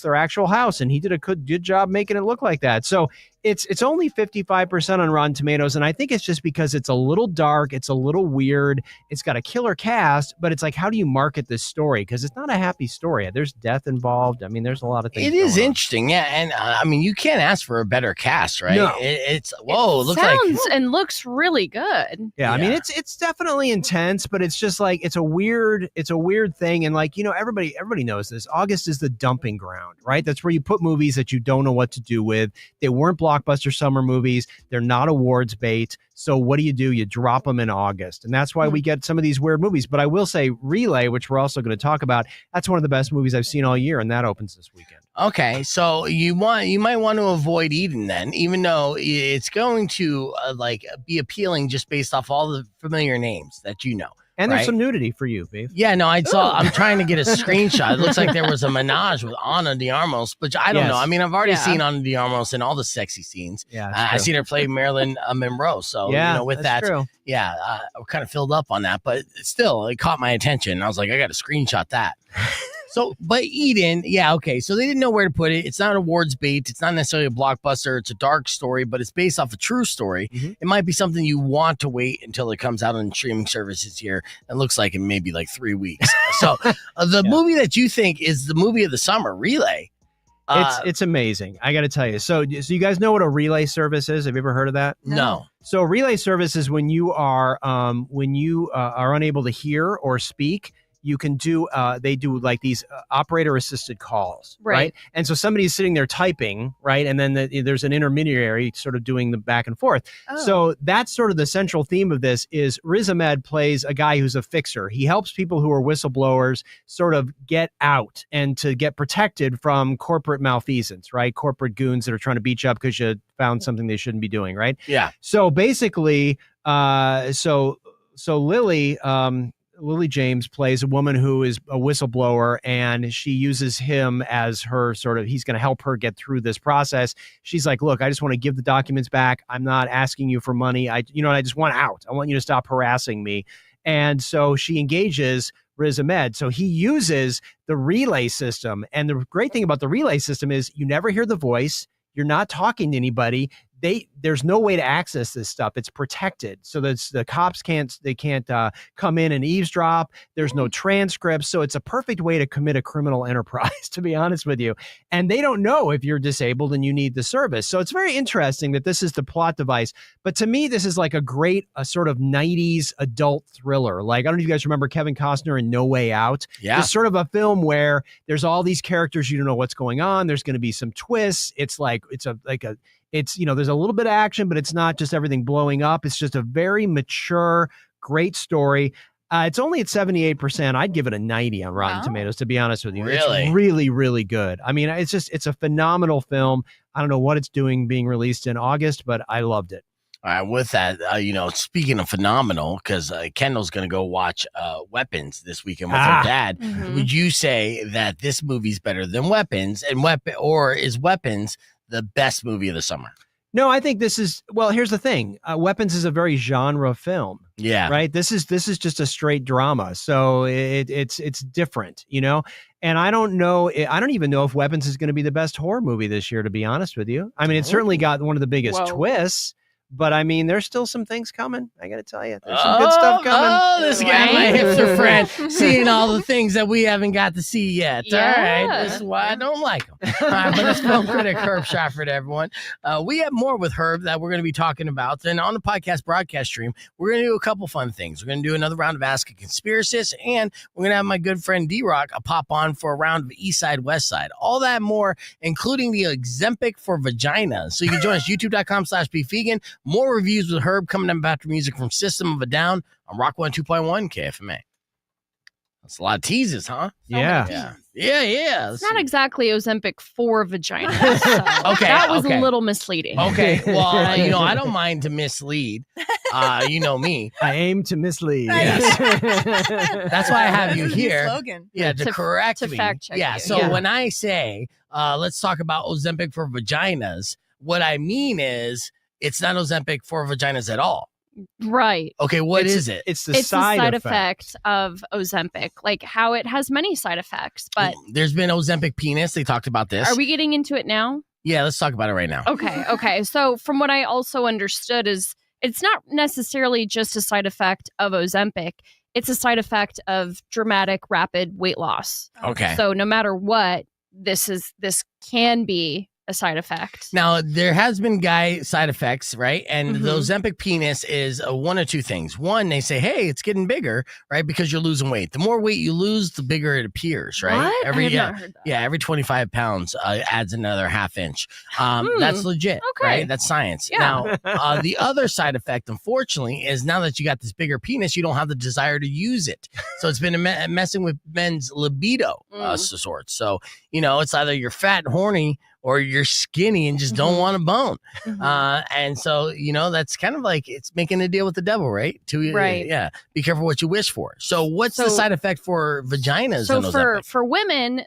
C: their actual house. And he did a good job making it look like that. So it's only 55% on Rotten Tomatoes. And I think it's just because it's a little dark. It's a little weird. It's got a killer cast, but it's like, how do you market this story? Because it's not a happy story. There's death involved. I mean, there's a lot of things.
A: It is interesting. Yeah. And I mean, you can't ask for a better cast, right?
C: No.
A: It looks
B: Sounds
A: like.
B: and looks really good.
C: Yeah, I mean it's definitely intense, but it's just like it's a weird thing, and like everybody knows this. August is the dumping ground, right? That's where you put movies that you don't know what to do with. They weren't blockbusters blockbuster summer movies. They're not awards bait. So what do? You drop them in August. And that's why we get some of these weird movies. But I will say Relay, which we're also going to talk about, that's one of the best movies I've seen all year, and that opens this weekend.
A: Okay, so you might want to avoid Eden then, even though it's going to be appealing just based off all the familiar names that you know.
C: And there's some nudity for you, babe.
A: Yeah, no, I'm trying to get a screenshot. It looks like there was a menage with Ana de Armas, which I don't know. I mean, I've already seen Ana de Armas in all the sexy scenes.
C: Yeah,
A: I seen her play Marilyn Monroe. So, with that,
C: true.
A: we're kind of filled up on that. But still, it caught my attention. I was like, I got to screenshot that. So, but Eden, okay. So they didn't know where to put it. It's not awards bait. It's not necessarily a blockbuster. It's a dark story, but it's based off a true story. Mm-hmm. It might be something you want to wait until it comes out on streaming services here. It looks like in maybe like 3 weeks. So the movie that you think is the movie of the summer, Relay.
C: It's amazing. I got to tell you. So you guys know what a relay service is? Have you ever heard of that?
A: No.
C: So a relay service is when you are unable to hear or speak. You can do, they do like these operator assisted calls, right? And so somebody's sitting there typing, right? And then there's an intermediary sort of doing the back and forth. Oh. So that's sort of the central theme of this is Riz Ahmed plays a guy who's a fixer. He helps people who are whistleblowers sort of get out and to get protected from corporate malfeasance, right? Corporate goons that are trying to beat you up because you found something they shouldn't be doing, right?
A: Yeah.
C: So basically, so Lily James plays a woman who is a whistleblower, and she uses him as her he's going to help her get through this process. She's like, look, I just want to give the documents back. I'm not asking you for money. I just want out. I want you to stop harassing me. And so she engages Riz Ahmed. So he uses the relay system. And the great thing about the relay system is you never hear the voice. You're not talking to anybody. There's no way to access this stuff. It's protected. So that's the cops can't come in and eavesdrop. There's no transcripts. So it's a perfect way to commit a criminal enterprise, to be honest with you. And they don't know if you're disabled and you need the service. So it's very interesting that this is the plot device. But to me, this is like a sort of 90s adult thriller. Like, I don't know if you guys remember Kevin Costner in No Way Out.
A: Yeah.
C: It's sort of a film where there's all these characters. You don't know what's going on. There's going to be some twists. It's there's a little bit of action, but it's not just everything blowing up. It's just a very mature, great story. It's only at 78%. I'd give it a 90 on Rotten Tomatoes, to be honest with you.
A: Really?
C: It's really, really good. I mean, it's a phenomenal film. I don't know what it's doing being released in August, but I loved it.
A: All right, with that, speaking of phenomenal, because Kendall's going to go watch Weapons this weekend with her dad. Mm-hmm. Would you say that this movie's better than Weapons, or is Weapons the best movie of the summer?
C: No, I think this is, here's the thing. Weapons is a very genre film.
A: Yeah.
C: Right. This is just a straight drama. So it's different, and I don't even know if Weapons is going to be the best horror movie this year, to be honest with you. I mean, it certainly got one of the biggest twists. But I mean, there's still some things coming. I got to tell you, there's some good stuff coming.
A: Oh, this guy, my hipster friend, seeing all the things that we haven't got to see yet.
B: Yeah.
A: All right, this is why I don't like him. All right, but it's film critic Herb Stratford, everyone. We have more with Herb that we're going to be talking about. Then on the podcast broadcast stream, we're going to do a couple fun things. We're going to do another round of Ask a Conspiracist, and we're going to have my good friend D-Rock pop on for a round of East Side, West Side. All that more, including the Ozempic for vagina. So you can join us, youtube.com/bevegan. More reviews with Herb coming up after music from System of a Down on Rock 102.1 KFMA. That's a lot of teases, huh?
C: Yeah.
A: Yeah.
B: It's not exactly Ozempic for vagina. So
A: Okay.
B: That was a little misleading.
A: Okay. Well, I don't mind to mislead. You know me.
C: I aim to mislead.
A: Yes. That's why I have you
D: New
A: here.
D: slogan.
A: Yeah, to correct
B: to
A: me.
B: fact check
A: Yeah.
B: you.
A: So
B: Yeah.
A: when I say, let's talk about Ozempic for vaginas, what I mean is it's not Ozempic for vaginas at all.
B: Right.
A: Okay, what is it?
C: It's the
B: It's
C: side,
B: the side
C: effect.
B: effect of Ozempic, like how it has many side effects. But
A: There's been Ozempic penis. They talked about this.
B: are we getting into it now?
A: Yeah, let's talk about it right now.
B: Okay. So from what I also understood is it's not necessarily just a side effect of Ozempic. It's a side effect of dramatic, rapid weight loss.
A: Okay.
B: So no matter what, this can be a side effect.
A: Now, there has been guy side effects, right? And
B: Mm-hmm.
A: the Ozempic penis is one of two things. One, they say, hey, it's getting bigger, right? Because you're losing weight. The more weight you lose, the bigger it appears, right?
B: What? I have not heard that.
A: Yeah, every 25 pounds adds another half inch. That's legit,
B: Okay.
A: right? That's science.
B: Yeah.
A: Now, the other side effect, unfortunately, is now that you got this bigger penis, you don't have the desire to use it. So it's been messing with men's libido sorts. So, it's either you're fat and horny or you're skinny and just don't want a bone. And so, that's kind of like it's making a deal with the devil, right?
B: Right.
A: Yeah. Be careful what you wish for. So what's the side effect for vaginas?
B: So
A: and Ozempic?
B: for women,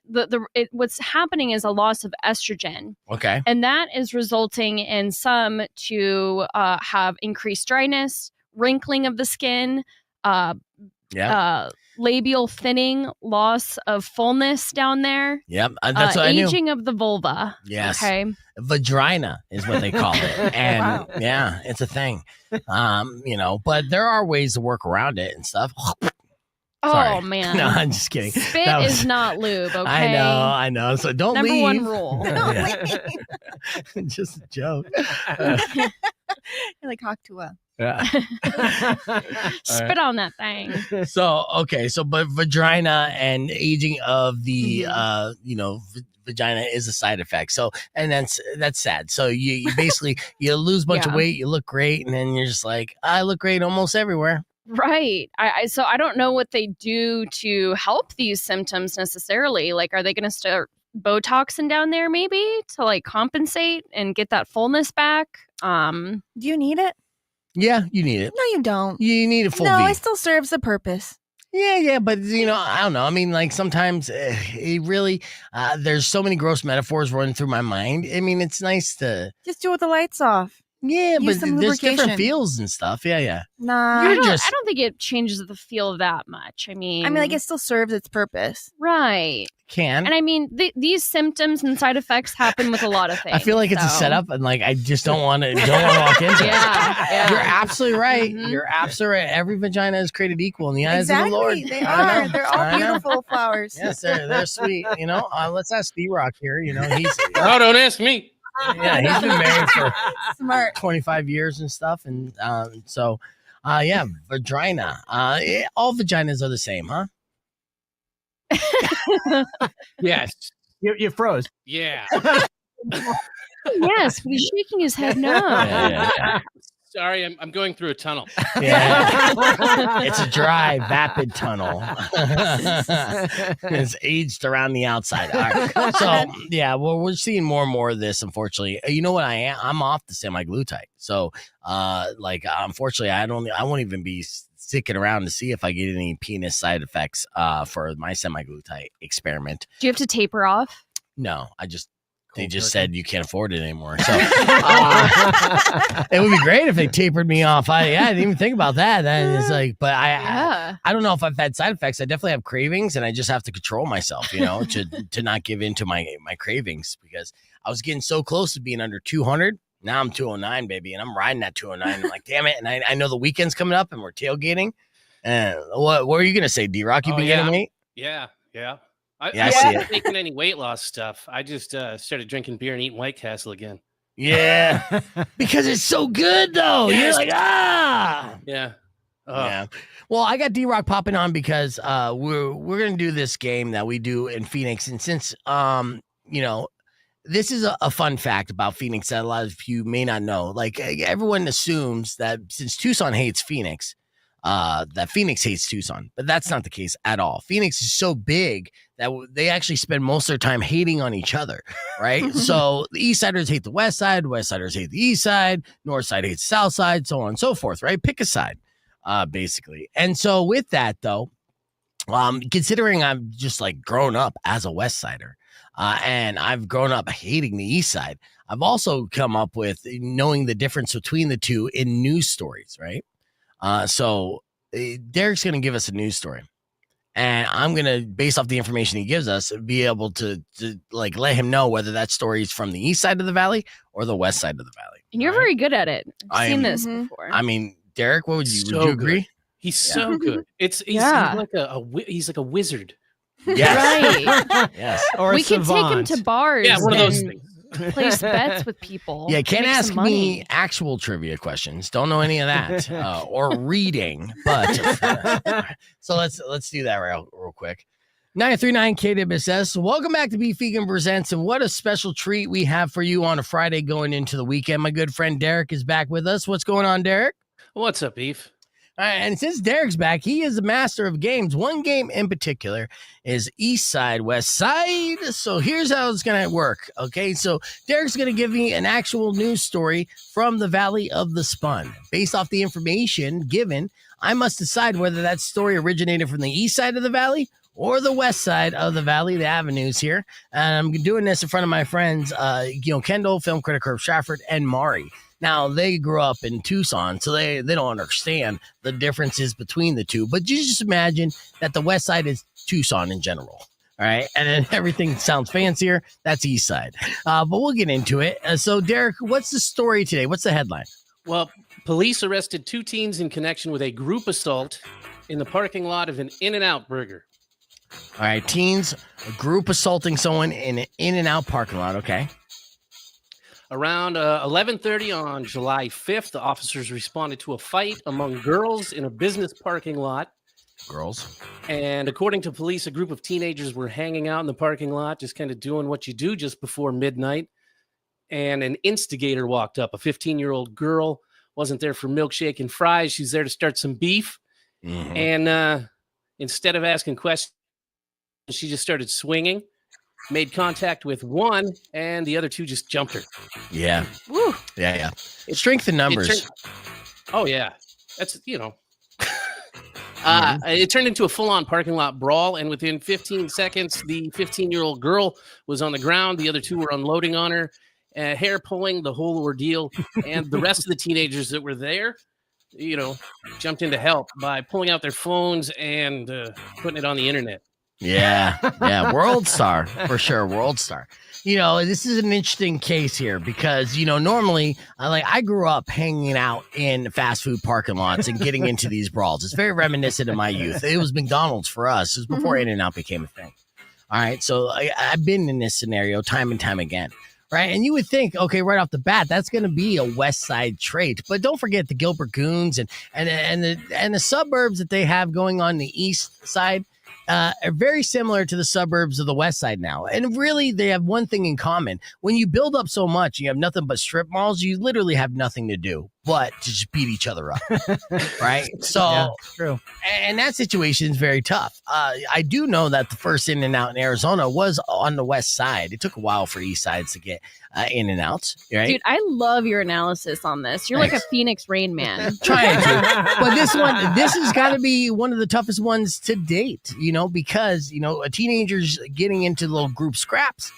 B: what's happening is a loss of estrogen.
A: Okay.
B: And that is resulting in some to have increased dryness, wrinkling of the skin, labial thinning, loss of fullness down there.
A: Yep. That's what I knew.
B: Aging of the vulva.
A: Yes.
B: Okay.
A: Vagina is what they call it. And yeah, it's a thing. But there are ways to work around it and stuff. Sorry.
B: Oh man.
A: No, I'm just kidding.
B: Spit is not lube, okay?
A: I know. So don't
B: Number
A: leave.
B: one rule.
A: Just a joke.
D: You're like Hawk-Tuah.
A: Yeah.
B: Spit on that thing.
A: But vagina and aging of the vagina is a side effect. So, and that's sad. So you basically you lose a bunch of weight, you look great, and then you're just like, I look great almost everywhere.
B: Right. So I don't know what they do to help these symptoms necessarily. Like, are they going to start Botoxing down there maybe to like compensate and get that fullness back? Do
D: you need it?
A: Yeah, you need it.
D: No, you don't.
A: You need a full
D: No,
A: V.
D: it still serves a purpose.
A: Yeah, but I don't know. I mean, like sometimes it really, there's so many gross metaphors running through my mind. I mean, it's nice to
D: just do it with the lights off.
A: Yeah,
D: Use
A: but
D: some
A: there's different
D: lubrication.
A: feels and stuff. Yeah.
D: Nah,
B: I don't think it changes the feel that much. I mean,
D: like it still serves its purpose.
B: Right.
A: Can.
B: And I mean, these symptoms and side effects happen with a lot of things.
A: I feel like it's a setup, and like I just don't want to walk into it.
B: Yeah.
A: You're absolutely right. You're absolutely right. Every vagina is created equal in the eyes of the Lord.
D: They are. They're all beautiful flowers.
A: Yes, they're sweet. Let's ask D-Rock here. He's
J: don't ask me.
A: Yeah, he's been married for
D: smart
A: 25 years and stuff, and vagina. All vaginas are the same, huh?
J: Yes.
C: You froze.
J: Yeah.
B: Yes, but he's shaking his head no.
A: Yeah.
J: Sorry, I'm going through a tunnel.
A: Yeah. It's a dry, vapid tunnel. It's aged around the outside. All right. So, we're seeing more and more of this, unfortunately. You know what I am? I'm off the semaglutide. So, unfortunately, I won't even be sticking around to see if I get any penis side effects for my semaglutide experiment.
B: Do you have to taper off?
A: No, they just said you can't afford it anymore. So it would be great if they tapered me off. I didn't even think about that. It's like, but I don't know if I've had side effects. I definitely have cravings, and I just have to control myself, to not give in to my cravings, because I was getting so close to being under 200. Now I'm 209, baby, and I'm riding that 209. I'm like, damn it. And I know the weekend's coming up and we're tailgating. And what were you going to say, D-Rock? You been getting weight?
J: Yeah. I
A: see it.
J: wasn't taking any weight loss stuff. I just started drinking beer and eating White Castle again.
A: Yeah. Because it's so good, though.
J: Yes.
A: You're like,
J: Yeah.
A: Yeah. Well, I got D-Rock popping on because we're going to do this game that we do in Phoenix. And since, this is a fun fact about Phoenix that a lot of you may not know. Like, everyone assumes that since Tucson hates Phoenix, that Phoenix hates Tucson, but that's not the case at all. Phoenix is so big that they actually spend most of their time hating on each other, right? So the East Siders hate the West Side, West Siders hate the East Side, North Side hates South Side, so on and so forth, right? Pick a side, basically. And so with that, though, considering I'm just like grown up as a West Sider, and I've grown up hating the East Side, I've also come up with knowing the difference between the two in news stories, right? So Derek's going to give us a news story, and I'm going to, based off the information he gives us, be able to like let him know whether that story is from the East Side of the Valley or the West Side of the Valley.
B: And you're very good at it. I've seen this before.
A: I mean, Derek, what would you agree?
J: Good. He's so good. He's like he's like a wizard.
A: Yes.
B: Right.
A: Yes.
C: Or
B: we can take him to bars.
J: Yeah, one of those
B: and
J: things.
B: place bets with people.
A: Yeah, can't
B: make some
A: ask
B: money.
A: me actual trivia questions. Don't know any of that or reading. But so let's do that real quick. 939 KWSS. Welcome back to Beef Vegan Presents, and what a special treat we have for you on a Friday going into the weekend. My good friend Derek is back with us. What's going on, Derek?
J: What's up, Beef?
A: All right, and since Derek's back, he is a master of games. One game in particular is East Side, West Side. So here's how it's going to work. Okay, so Derek's going to give me an actual news story from the Valley of the Spun. Based off the information given, I must decide whether that story originated from the east side of the valley or the west side of the valley, the avenues here. And I'm doing this in front of my friends, Kendall, film critic Herb Stratford, and Mari. Now, they grew up in Tucson, so they don't understand the differences between the two. But you just imagine that the west side is Tucson in general. All right. And then everything sounds fancier. That's east side. But we'll get into it. So, Derek, what's the story today? What's the headline?
J: Well, police arrested 2 teens in connection with a group assault in the parking lot of an In-N-Out burger.
A: All right. Teens, a group assaulting someone in an In-N-Out parking lot. Okay.
J: Around 11:30 on July 5th, the officers responded to a fight among girls in a business parking lot.
A: Girls.
J: And according to police, a group of teenagers were hanging out in the parking lot, just kind of doing what you do just before midnight. And an instigator walked up. A 15-year-old girl wasn't there for milkshake and fries. She's there to start some beef.
A: Mm-hmm.
J: And instead of asking questions, she just started swinging. Made contact with one, and the other 2 just jumped her.
A: Yeah.
B: Woo.
A: Yeah. Strength in numbers.
J: Oh, yeah. That's, it turned into a full-on parking lot brawl, and within 15 seconds, the 15-year-old girl was on the ground. The other 2 were unloading on her, hair pulling, the whole ordeal. And the rest of the teenagers that were there, jumped in to help by pulling out their phones and putting it on the internet.
A: Yeah. World star for sure. World star. This is an interesting case here because, normally I grew up hanging out in fast food parking lots and getting into these brawls. It's very reminiscent of my youth. It was McDonald's for us. It was before In-N-Out became a thing. All right. So I've been in this scenario time and time again. Right. And you would think, okay, right off the bat, that's going to be a West Side trait. But don't forget the Gilbert Goons and the suburbs that they have going on the east side. Are very similar to the suburbs of the west side now. And really, they have one thing in common. When you build up so much, you have nothing but strip malls, you literally have nothing to do but to just beat each other up. Right? So,
C: yeah, true.
A: And that situation is very tough. I do know that the first In-N-Out in Arizona was on the west side. It took a while for east sides to get In-N-Outs, right?
B: Dude, I love your analysis on this. You're like a Phoenix Rain Man.
A: Trying to. But this has got to be one of the toughest ones to date, because, a teenager's getting into little group scraps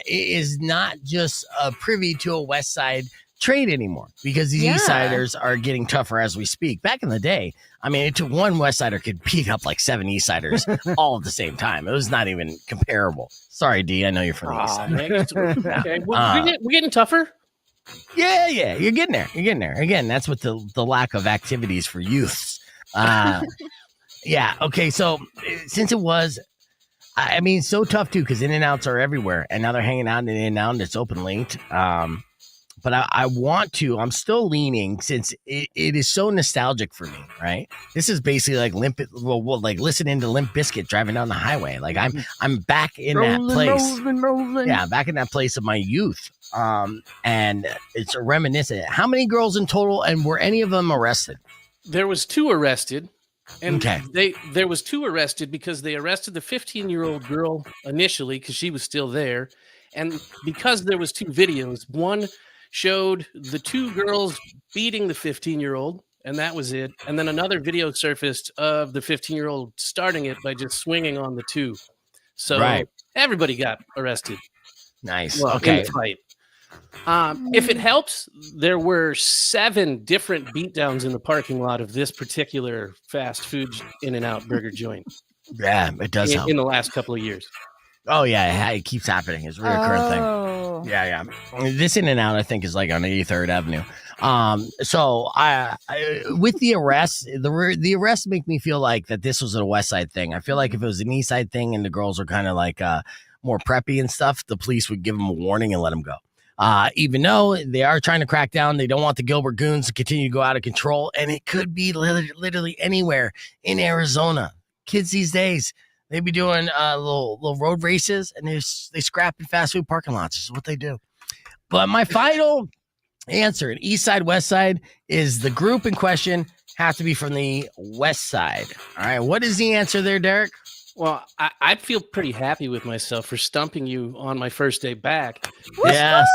A: is not just privy to a West Side trade anymore because these East Siders are getting tougher as we speak. Back in the day, it took one West Sider could beat up like 7 East Siders all at the same time. It was not even comparable. Sorry, D. I know you're from the East Side.
J: Okay, we're getting tougher.
A: Yeah. You're getting there. Again, that's with the lack of activities for youths. Yeah. Okay. So since it was, so tough too, because In-N-Outs are everywhere, and now they're hanging out in In-N-Out, and it's open late. But I'm still leaning since it is so nostalgic for me, right? This is basically like like listening to Limp Bizkit driving down the highway. Like I'm back in that place.
B: Rolling.
A: Yeah, back in that place of my youth. And it's reminiscent. How many girls in total, and were any of them arrested?
J: There was 2 arrested. And there was 2 arrested because they arrested the 15-year-old girl initially because she was still there. And because there was 2 videos, one showed the 2 girls beating the 15-year-old, and that was it. And then another video surfaced of the 15-year-old starting it by just swinging on the 2. So everybody got arrested.
A: Nice.
J: Well,
A: okay.
J: in the fight. If it helps, there were 7 different beatdowns in the parking lot of this particular fast food In-N-Out burger joint.
A: Yeah, it does help.
J: In the last couple of years.
A: Oh, yeah, it keeps happening. It's a recurrent thing. Yeah. This In-N-Out, I think, is like on 83rd Avenue. So I with the arrests, the arrests make me feel like that this was a West Side thing. I feel like if it was an East Side thing and the girls are kind of like more preppy and stuff, the police would give them a warning and let them go. Even though they are trying to crack down, they don't want the Gilbert Goons to continue to go out of control. And it could be literally anywhere in Arizona. Kids these days, they be doing little road races, and they scrap in fast food parking lots. This is what they do. But my final answer, in East Side, West Side, is the group in question have to be from the West Side. All right, what is the answer there, Derek?
J: Well, I feel pretty happy with myself for stumping you on my first day back.
A: Yes.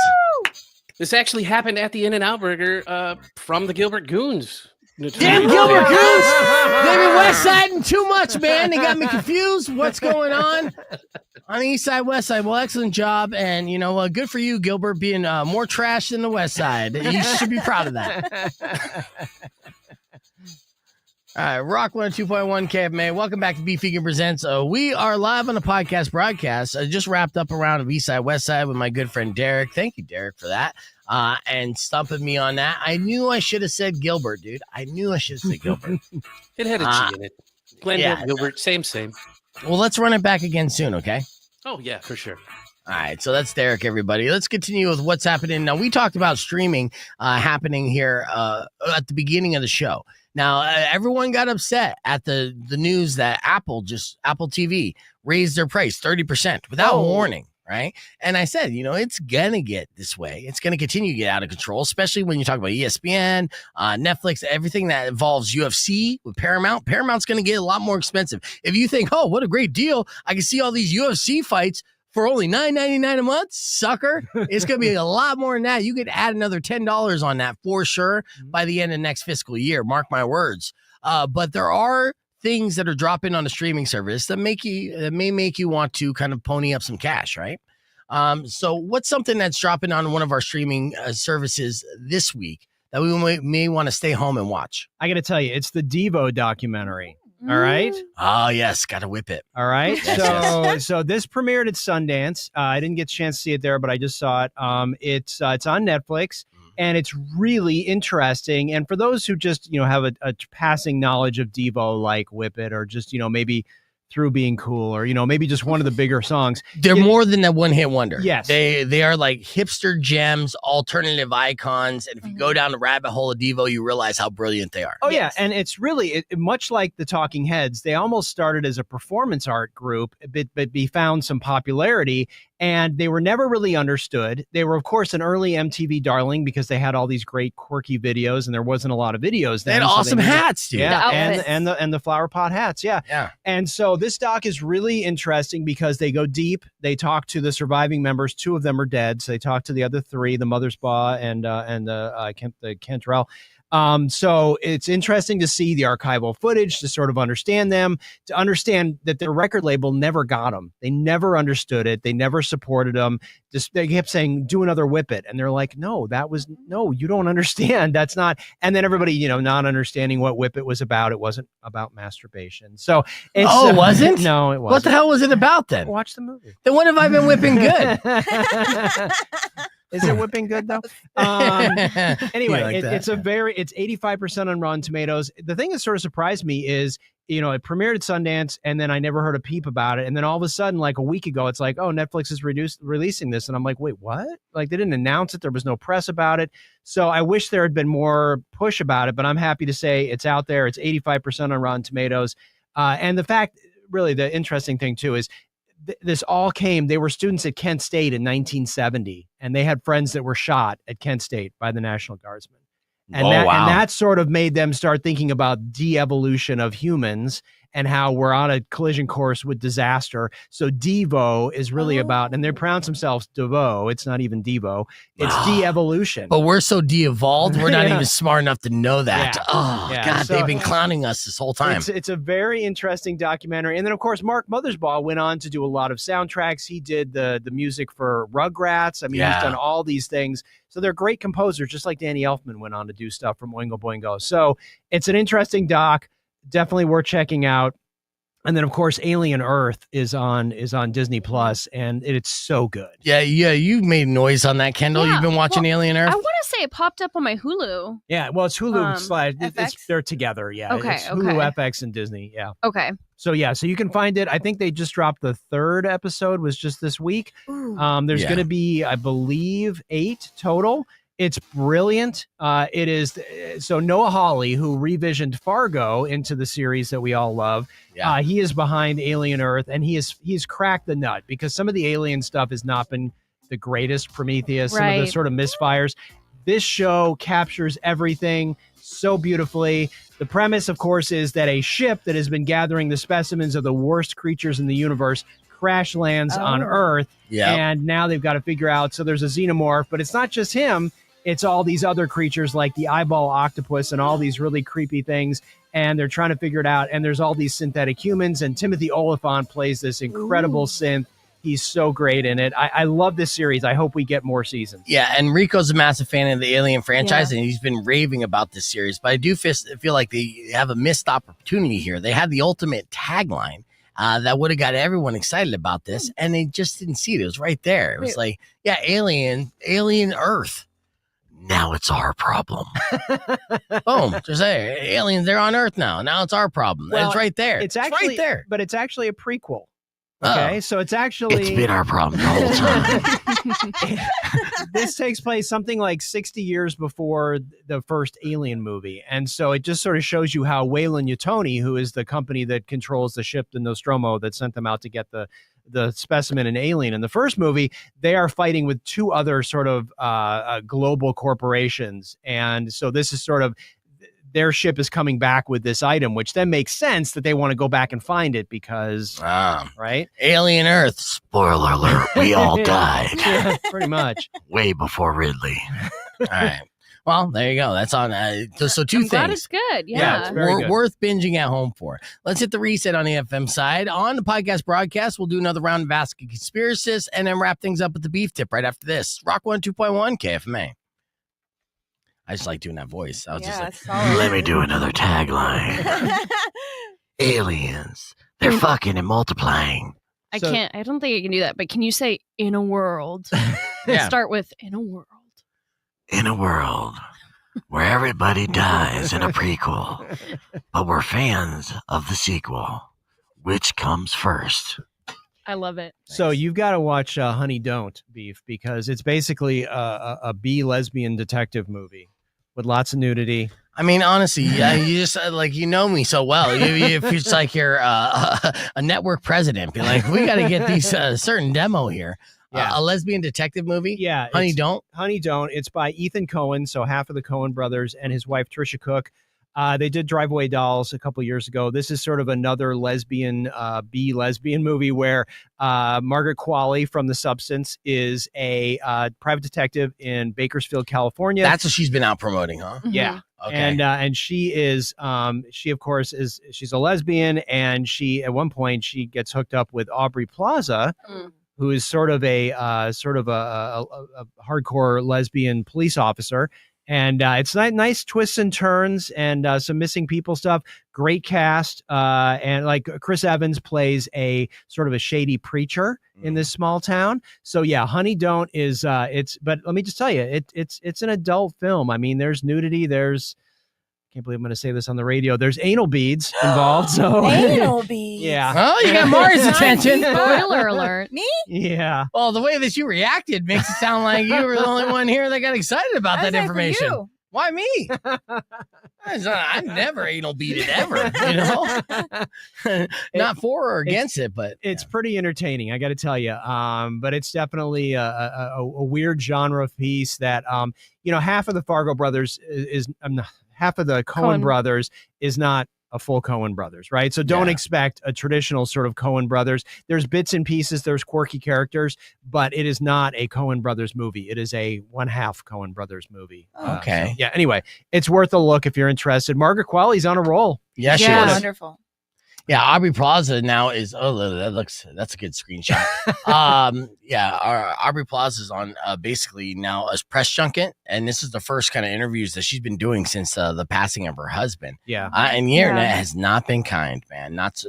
J: This actually happened at the In-N-Out Burger from the Gilbert Goons.
A: Damn Gilbert Goons! They've been West Siding too much, man. They got me confused. What's going on the East Side, West Side? Well, excellent job. And, good for you, Gilbert, being more trash than the West Side. You should be proud of that. All right, Rock 102.1 KFMA. Welcome back to Beef Vegan Presents. We are live on the podcast broadcast. I just wrapped up a round of East Side, West Side with my good friend Derek. Thank you, Derek, for that. And stumping me on that. I knew I should have said Gilbert, dude. I knew I should have said Gilbert.
J: It had a G in it. Glendale, Gilbert, same.
A: Well, let's run it back again soon, okay?
J: Oh, yeah, for sure.
A: All right, so that's Derek, everybody. Let's continue with what's happening. Now, we talked about streaming happening here at the beginning of the show. Now, everyone got upset at the news that Apple TV raised their price 30% without warning, right? And I said, it's going to get this way. It's going to continue to get out of control, especially when you talk about ESPN, Netflix, everything that involves UFC with Paramount. Paramount's going to get a lot more expensive. If you think, oh, what a great deal, I can see all these UFC fights for only $9.99 a month, sucker. It's going to be a lot more than that. You could add another $10 on that for sure by the end of next fiscal year. Mark my words. But there are things that are dropping on the streaming service that may make you want to kind of pony up some cash, right? So what's something that's dropping on one of our streaming services this week that we may want to stay home and watch?
C: I got to tell you, it's the DEVO documentary. All right.
A: Oh, yes. Got to whip it.
C: All right.
A: Yes,
C: so this premiered at Sundance. I didn't get a chance to see it there, but I just saw it. It's on Netflix, and it's really interesting. And for those who just, have a passing knowledge of DEVO, like Whip It, or just, maybe Through Being Cool, or, maybe just one of the bigger songs.
A: They're more than a one-hit wonder.
C: Yes.
A: They are like hipster gems, alternative icons. And if you go down the rabbit hole of DEVO, you realize how brilliant they are.
C: Oh, yeah. And it's really much like the Talking Heads. They almost started as a performance art group, but found some popularity. And they were never really understood. They were, of course, an early MTV darling because they had all these great quirky videos, and there wasn't a lot of videos then.
A: They had awesome hats, dude.
C: Yeah, and the flower pot hats, yeah. And so this doc is really interesting because they go deep. They talk to the surviving members. 2 of them are dead, so they talk to the other 3, the Mother's Baugh and the Cantrell. So it's interesting to see the archival footage, to sort of understand them, to understand that their record label never got them. They never understood it. They never supported them. They kept saying, do another Whip It. And they're like, no, you don't understand. That's not. And then everybody, not understanding what Whip It was about. It wasn't about masturbation. So it's.
A: Oh, it wasn't?
C: No, it wasn't.
A: What the hell was it about then?
C: Watch the movie.
A: Then what have I been whipping good?
C: Is it whipping good though? Anyway, it's 85% on Rotten Tomatoes. The thing that sort of surprised me is, it premiered at Sundance, and then I never heard a peep about it. And then all of a sudden, like a week ago, it's like, oh, Netflix is releasing this. And I'm like, wait, what? Like, they didn't announce it. There was no press about it. So I wish there had been more push about it, but I'm happy to say it's out there. It's 85% on Rotten Tomatoes. And the fact, really, the interesting thing too is, this all came, they were students at Kent State in 1970, and they had friends that were shot at Kent State by the National Guardsmen. And and that sort of made them start thinking about de-evolution of humans and how we're on a collision course with disaster. So DEVO is really about, and they pronounce themselves DEVO. It's not even DEVO. It's de-evolution.
A: But we're so de-evolved, we're not even smart enough to know that. God,
C: so,
A: they've been clowning us this whole time.
C: It's a very interesting documentary. And then, of course, Mark Mothersbaugh went on to do a lot of soundtracks. He did the music for Rugrats. I mean, he's done all these things. So they're great composers, just like Danny Elfman went on to do stuff from Oingo Boingo. So it's an interesting doc. Definitely worth checking out. And then, of course, Alien Earth is on Disney Plus, and it's so good.
A: Yeah, you made noise on that, Kendall.
B: Yeah,
A: You've been watching Alien Earth?
B: I want to say it popped up on my Hulu.
C: Yeah, well, it's Hulu slash.
D: FX?
C: They're together. Yeah,
B: Okay,
C: it's Hulu,
B: okay.
C: FX, and Disney. Yeah.
B: Okay.
C: So you can find it. I think they just dropped the 3rd episode. Was just this week. There's going to be, I believe, 8 total. It's brilliant. It is. So Noah Hawley, who revisioned Fargo into the series that we all love, he is behind Alien Earth, and he's cracked the nut because some of the alien stuff has not been the greatest. Prometheus, some of the sort of misfires. This show captures everything so beautifully. The premise, of course, is that a ship that has been gathering the specimens of the worst creatures in the universe crash lands on Earth, and now they've got to figure out. So there's a xenomorph, but it's not just him. It's all these other creatures like the eyeball octopus and all these really creepy things. And they're trying to figure it out. And there's all these synthetic humans. And Timothy Olyphant plays this incredible synth. He's so great in it. I love this series. I hope we get more seasons.
A: Yeah, and Rico's a massive fan of the Alien franchise, and he's been raving about this series. But I do feel like they have a missed opportunity here. They had the ultimate tagline that would have got everyone excited about this, and they just didn't see it. It was right there. It was like, Alien Earth. Now it's our problem. Boom. Just say aliens, they're on Earth now. Now it's our problem.
C: Well,
A: it's right there.
C: It's actually
A: right there.
C: But it's actually a prequel. Okay, so it's been
A: our problem the whole time.
C: This takes place something like 60 years before the first Alien movie. And so it just sort of shows you how Weyland Yutani, who is the company that controls the ship, the Nostromo, that sent them out to get the specimen in Alien in the first movie, they are fighting with 2 other sort of global corporations. And so this is sort of their ship is coming back with this item, which then makes sense that they want to go back and find it because, right?
A: Alien Earth. Spoiler alert. We all died.
C: Yeah, pretty much.
A: Way before Ridley. All right. Well, there you go. That's on. So 2 things.
B: Glad it's good. Yeah.
C: It's very good.
A: Worth binging at home for. Let's hit the reset on the FM side. On the podcast broadcast, we'll do another round of Ask a Conspiracist and then wrap things up with the beef tip right after this. Rock 102.1 KFMA. I just like doing that voice. I was just like, let me do another tagline. Aliens. They're fucking and multiplying.
B: I can't. I don't think I can do that. But can you say "in a world"? Start with "in a world."
A: In a world where everybody dies in a prequel, but we're fans of the sequel. Which comes first?
B: I love it.
C: So you've got to watch Honey Don't, Beef, because it's basically a B lesbian detective movie with lots of nudity.
A: I mean, honestly, you just you know me so well. If it's like you're a network president, be like, we got to get these certain demo here. A lesbian detective movie.
C: Yeah,
A: Honey Don't.
C: It's by Ethan Coen, so half of the Coen brothers, and his wife Trisha Cook. They did Drive-Away Dolls a couple years ago. This is sort of another lesbian movie where Margaret Qualley from The Substance is a private detective in Bakersfield, California.
A: That's what she's been out promoting, huh?
C: Yeah.
A: Okay.
C: And she is she of course she's a lesbian, and she at one point she gets hooked up with Aubrey Plaza, who is sort of a hardcore lesbian police officer. And it's nice twists and turns and some missing people stuff. Great cast. And like Chris Evans plays a sort of a shady preacher in this small town. So yeah, Honey Don't is but let me just tell you, it's an adult film. I mean, there's nudity, I can't believe I'm going to say this on the radio. There's anal beads involved. So
D: anal beads.
C: Yeah.
A: Oh, you got Mari's attention.
B: Spoiler alert.
D: Me?
C: Yeah.
A: Well, the way that you reacted makes it sound like you were the only one here that got excited about that information.
D: For you.
A: Why me? I've never anal beaded ever, you know? Not for or against it, but
C: it's pretty entertaining, I got to tell you. But it's definitely a weird genre piece that, half of the Fargo brothers half of the Coen brothers is not a full Coen brothers, right? So don't expect a traditional sort of Coen brothers. There's bits and pieces, there's quirky characters, but it is not a Coen brothers movie. It is a one-half Coen brothers movie.
A: Okay.
C: Anyway, it's worth a look if you're interested. Margaret Qualley's on a roll.
A: Yeah, she is.
D: Wonderful.
A: Yeah, Aubrey Plaza now is that's a good screenshot. Aubrey Plaza is on basically now a press junket, and this is the first kind of interviews that she's been doing since the passing of her husband.
C: Yeah,
A: and the internet has not been kind, man, not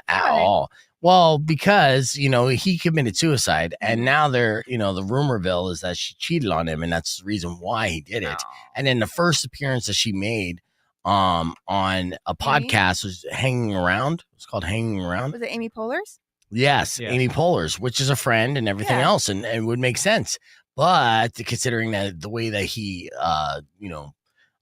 A: at all. Well, because he committed suicide, and now the rumorville is that she cheated on him, and that's the reason why he did it. And then the first appearance that she made on a podcast was Hanging Around. It's called Hanging Around.
D: Was it Amy Poehler's?
A: Yes, yeah. Amy Poehler's, which is a friend and everything else, and would make sense. But considering that the way that he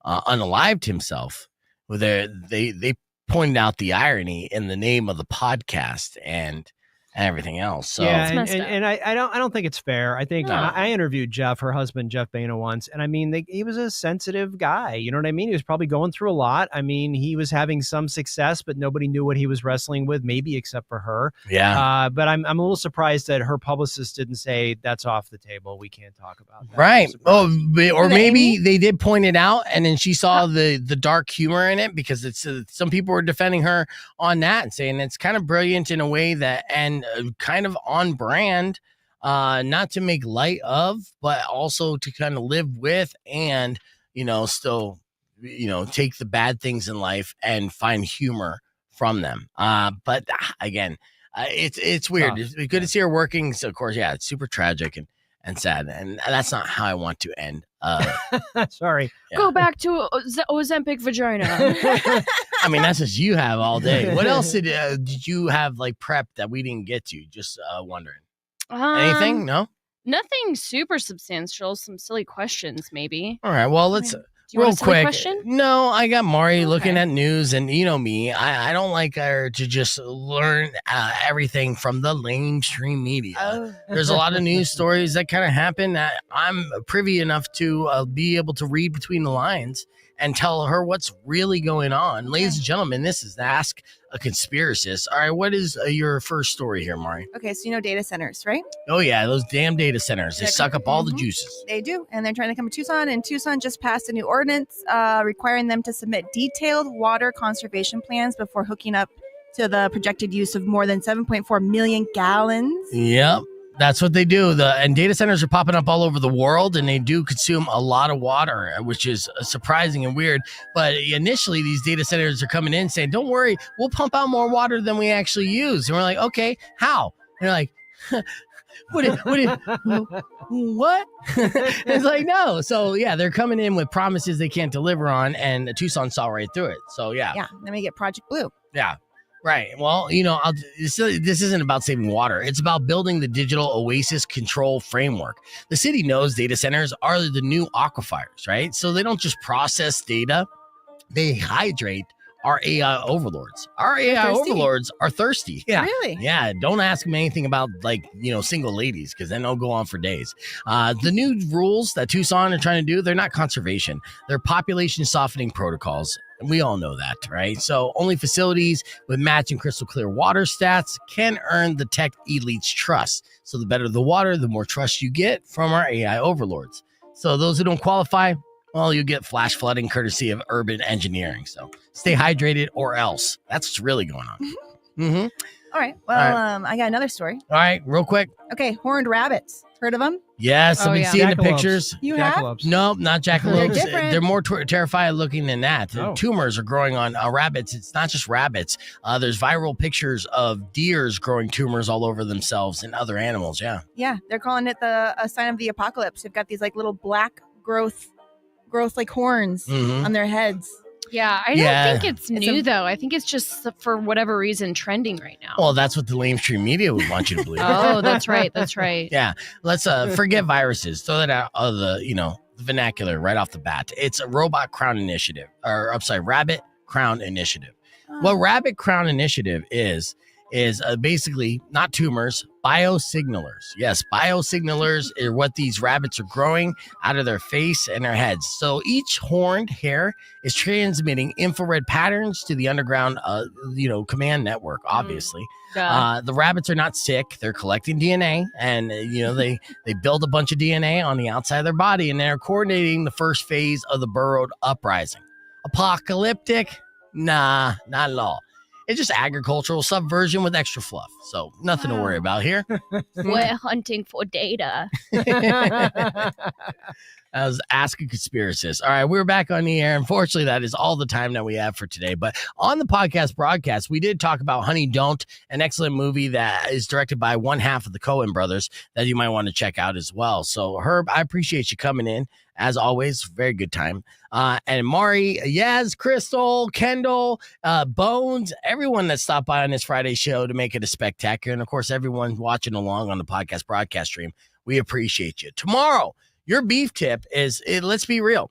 A: unalived himself, they pointed out the irony in the name of the podcast and everything else. So
C: yeah, and I don't think it's fair. I think I interviewed Jeff, her husband, Jeff Baina, once, and I mean, he was a sensitive guy. You know what I mean? He was probably going through a lot. I mean, he was having some success, but nobody knew what he was wrestling with, maybe except for her.
A: Yeah.
C: But I'm a little surprised that her publicist didn't say that's off the table. We can't talk about that.
A: Right. Oh, or maybe they did point it out, and then she saw the dark humor in it, because it's some people were defending her on that and saying it's kind of brilliant in a way that kind of on brand, not to make light of, but also to kind of live with, and still take the bad things in life and find humor from them. But again, it's weird. It's good to see her working. So of course, it's super tragic and sad, and that's not how I want to end.
C: Sorry.
A: Yeah.
B: Go back to Ozempic vagina.
A: I mean, that's just you have all day. What else did you have like prepped that we didn't get to? Just wondering. Anything? No?
B: Nothing super substantial. Some silly questions, maybe.
A: All right. Well, let's
B: Do you
A: real
B: want a silly
A: quick.
B: question?
A: No, I got Mari looking at news, and you know me, I don't like her to just learn everything from the mainstream media. There's a lot of news stories that kind of happen that I'm privy enough to be able to read between the lines and tell her what's really going on. Ladies and gentlemen, this is Ask a Conspiracist. All right, what is your first story here, Mari?
D: Okay, so data centers, right?
A: Oh, yeah, those damn data centers. They suck up all the juices.
D: They do, and they're trying to come to Tucson, and Tucson just passed a new ordinance requiring them to submit detailed water conservation plans before hooking up to the projected use of more than 7.4 million gallons.
A: Yep. That's what they do. And data centers are popping up all over the world, and they do consume a lot of water, which is surprising and weird. But initially, these data centers are coming in saying, don't worry, we'll pump out more water than we actually use. And we're like, okay, how? And they're like, what? It's like, no. So, yeah, they're coming in with promises they can't deliver on, and Tucson saw right through it. So, yeah.
D: Yeah, then we get Project Blue.
A: Yeah. Right. Well, this isn't about saving water. It's about building the digital oasis control framework. The city knows data centers are the new aquifers, right? So they don't just process data. They hydrate our AI overlords. Our AI overlords are thirsty. Yeah.
D: Really?
A: Yeah. Don't ask them anything about single ladies, because then they'll go on for days. The new rules that Tucson are trying to do, they're not conservation. They're population softening protocols. And we all know that, right? So only facilities with matching crystal clear water stats can earn the tech elite's trust. So the better the water, the more trust you get from our AI overlords. So those who don't qualify, well, you get flash flooding courtesy of urban engineering. So stay hydrated or else. That's what's really going on. Mm-hmm.
D: All right. Well, I got another story.
A: All right. Real quick.
D: Okay. Horned rabbits. Heard of them?
A: Yes. I've been seeing the pictures.
D: You have?
A: No, not jackalopes.
D: They're different.
A: They're more terrified looking than that. Tumors are growing on rabbits. It's not just rabbits. There's viral pictures of deers growing tumors all over themselves and other animals. Yeah.
D: Yeah. They're calling it a sign of the apocalypse. They've got these like little black growth like horns on their heads.
B: Yeah, I don't think it's new, though. I think it's just, for whatever reason, trending right now.
A: Well, that's what the mainstream media would want you to believe.
B: Oh, that's right. That's right.
A: Yeah. Let's forget viruses. Throw that out of the vernacular right off the bat. It's a Rabbit Crown Initiative. Rabbit Crown Initiative. What Rabbit Crown Initiative is basically not tumors, biosignalers. Yes, biosignalers are what these rabbits are growing out of their face and their heads. So each horned hair is transmitting infrared patterns to the underground, command network, obviously. The rabbits are not sick. They're collecting DNA, and, they build a bunch of DNA on the outside of their body, and they're coordinating the first phase of the burrowed uprising. Apocalyptic? Nah, not at all. It's just agricultural subversion with extra fluff. So nothing to worry about here.
B: We're hunting for data.
A: I was asking conspiracists. All right, we're back on the air. Unfortunately, that is all the time that we have for today. But on the podcast broadcast, we did talk about Honey Don't, an excellent movie that is directed by one half of the Coen brothers that you might want to check out as well. So, Herb, I appreciate you coming in. As always, very good time. And Mari, Yas, Crystal, Kendall, Bones, everyone that stopped by on this Friday show to make it a spectacular. And, of course, everyone watching along on the podcast broadcast stream, we appreciate you. Tomorrow, your beef tip is, let's be real.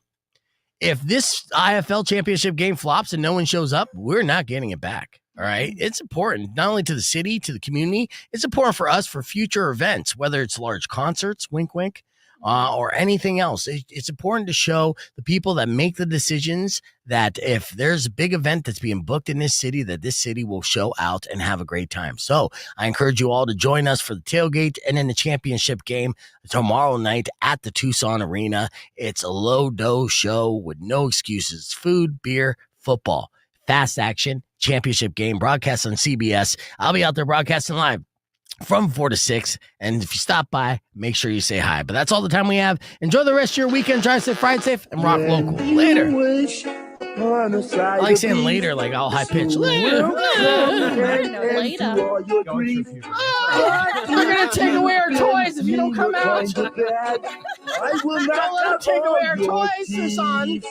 A: If this IFL championship game flops and no one shows up, we're not getting it back. All right. It's important not only to the city, to the community. It's important for us for future events, whether it's large concerts, wink, wink, or anything else. It's important to show the people that make the decisions that if there's a big event that's being booked in this city, that this city will show out and have a great time. So I encourage you all to join us for the tailgate and then the championship game tomorrow night at the Tucson Arena. It's a low-dose show with no excuses. Food, beer, football, fast action, championship game, broadcast on CBS. I'll be out there broadcasting live from 4 to 6. And if you stop by, make sure you say hi. But that's all the time we have. Enjoy the rest of your weekend. Drive safe, ride safe, and rock local. Later. I like saying later, like all high pitched. Later.
B: Later.
A: We're going to take away our toys if you don't come out. Don't let them take away our toys, Susan.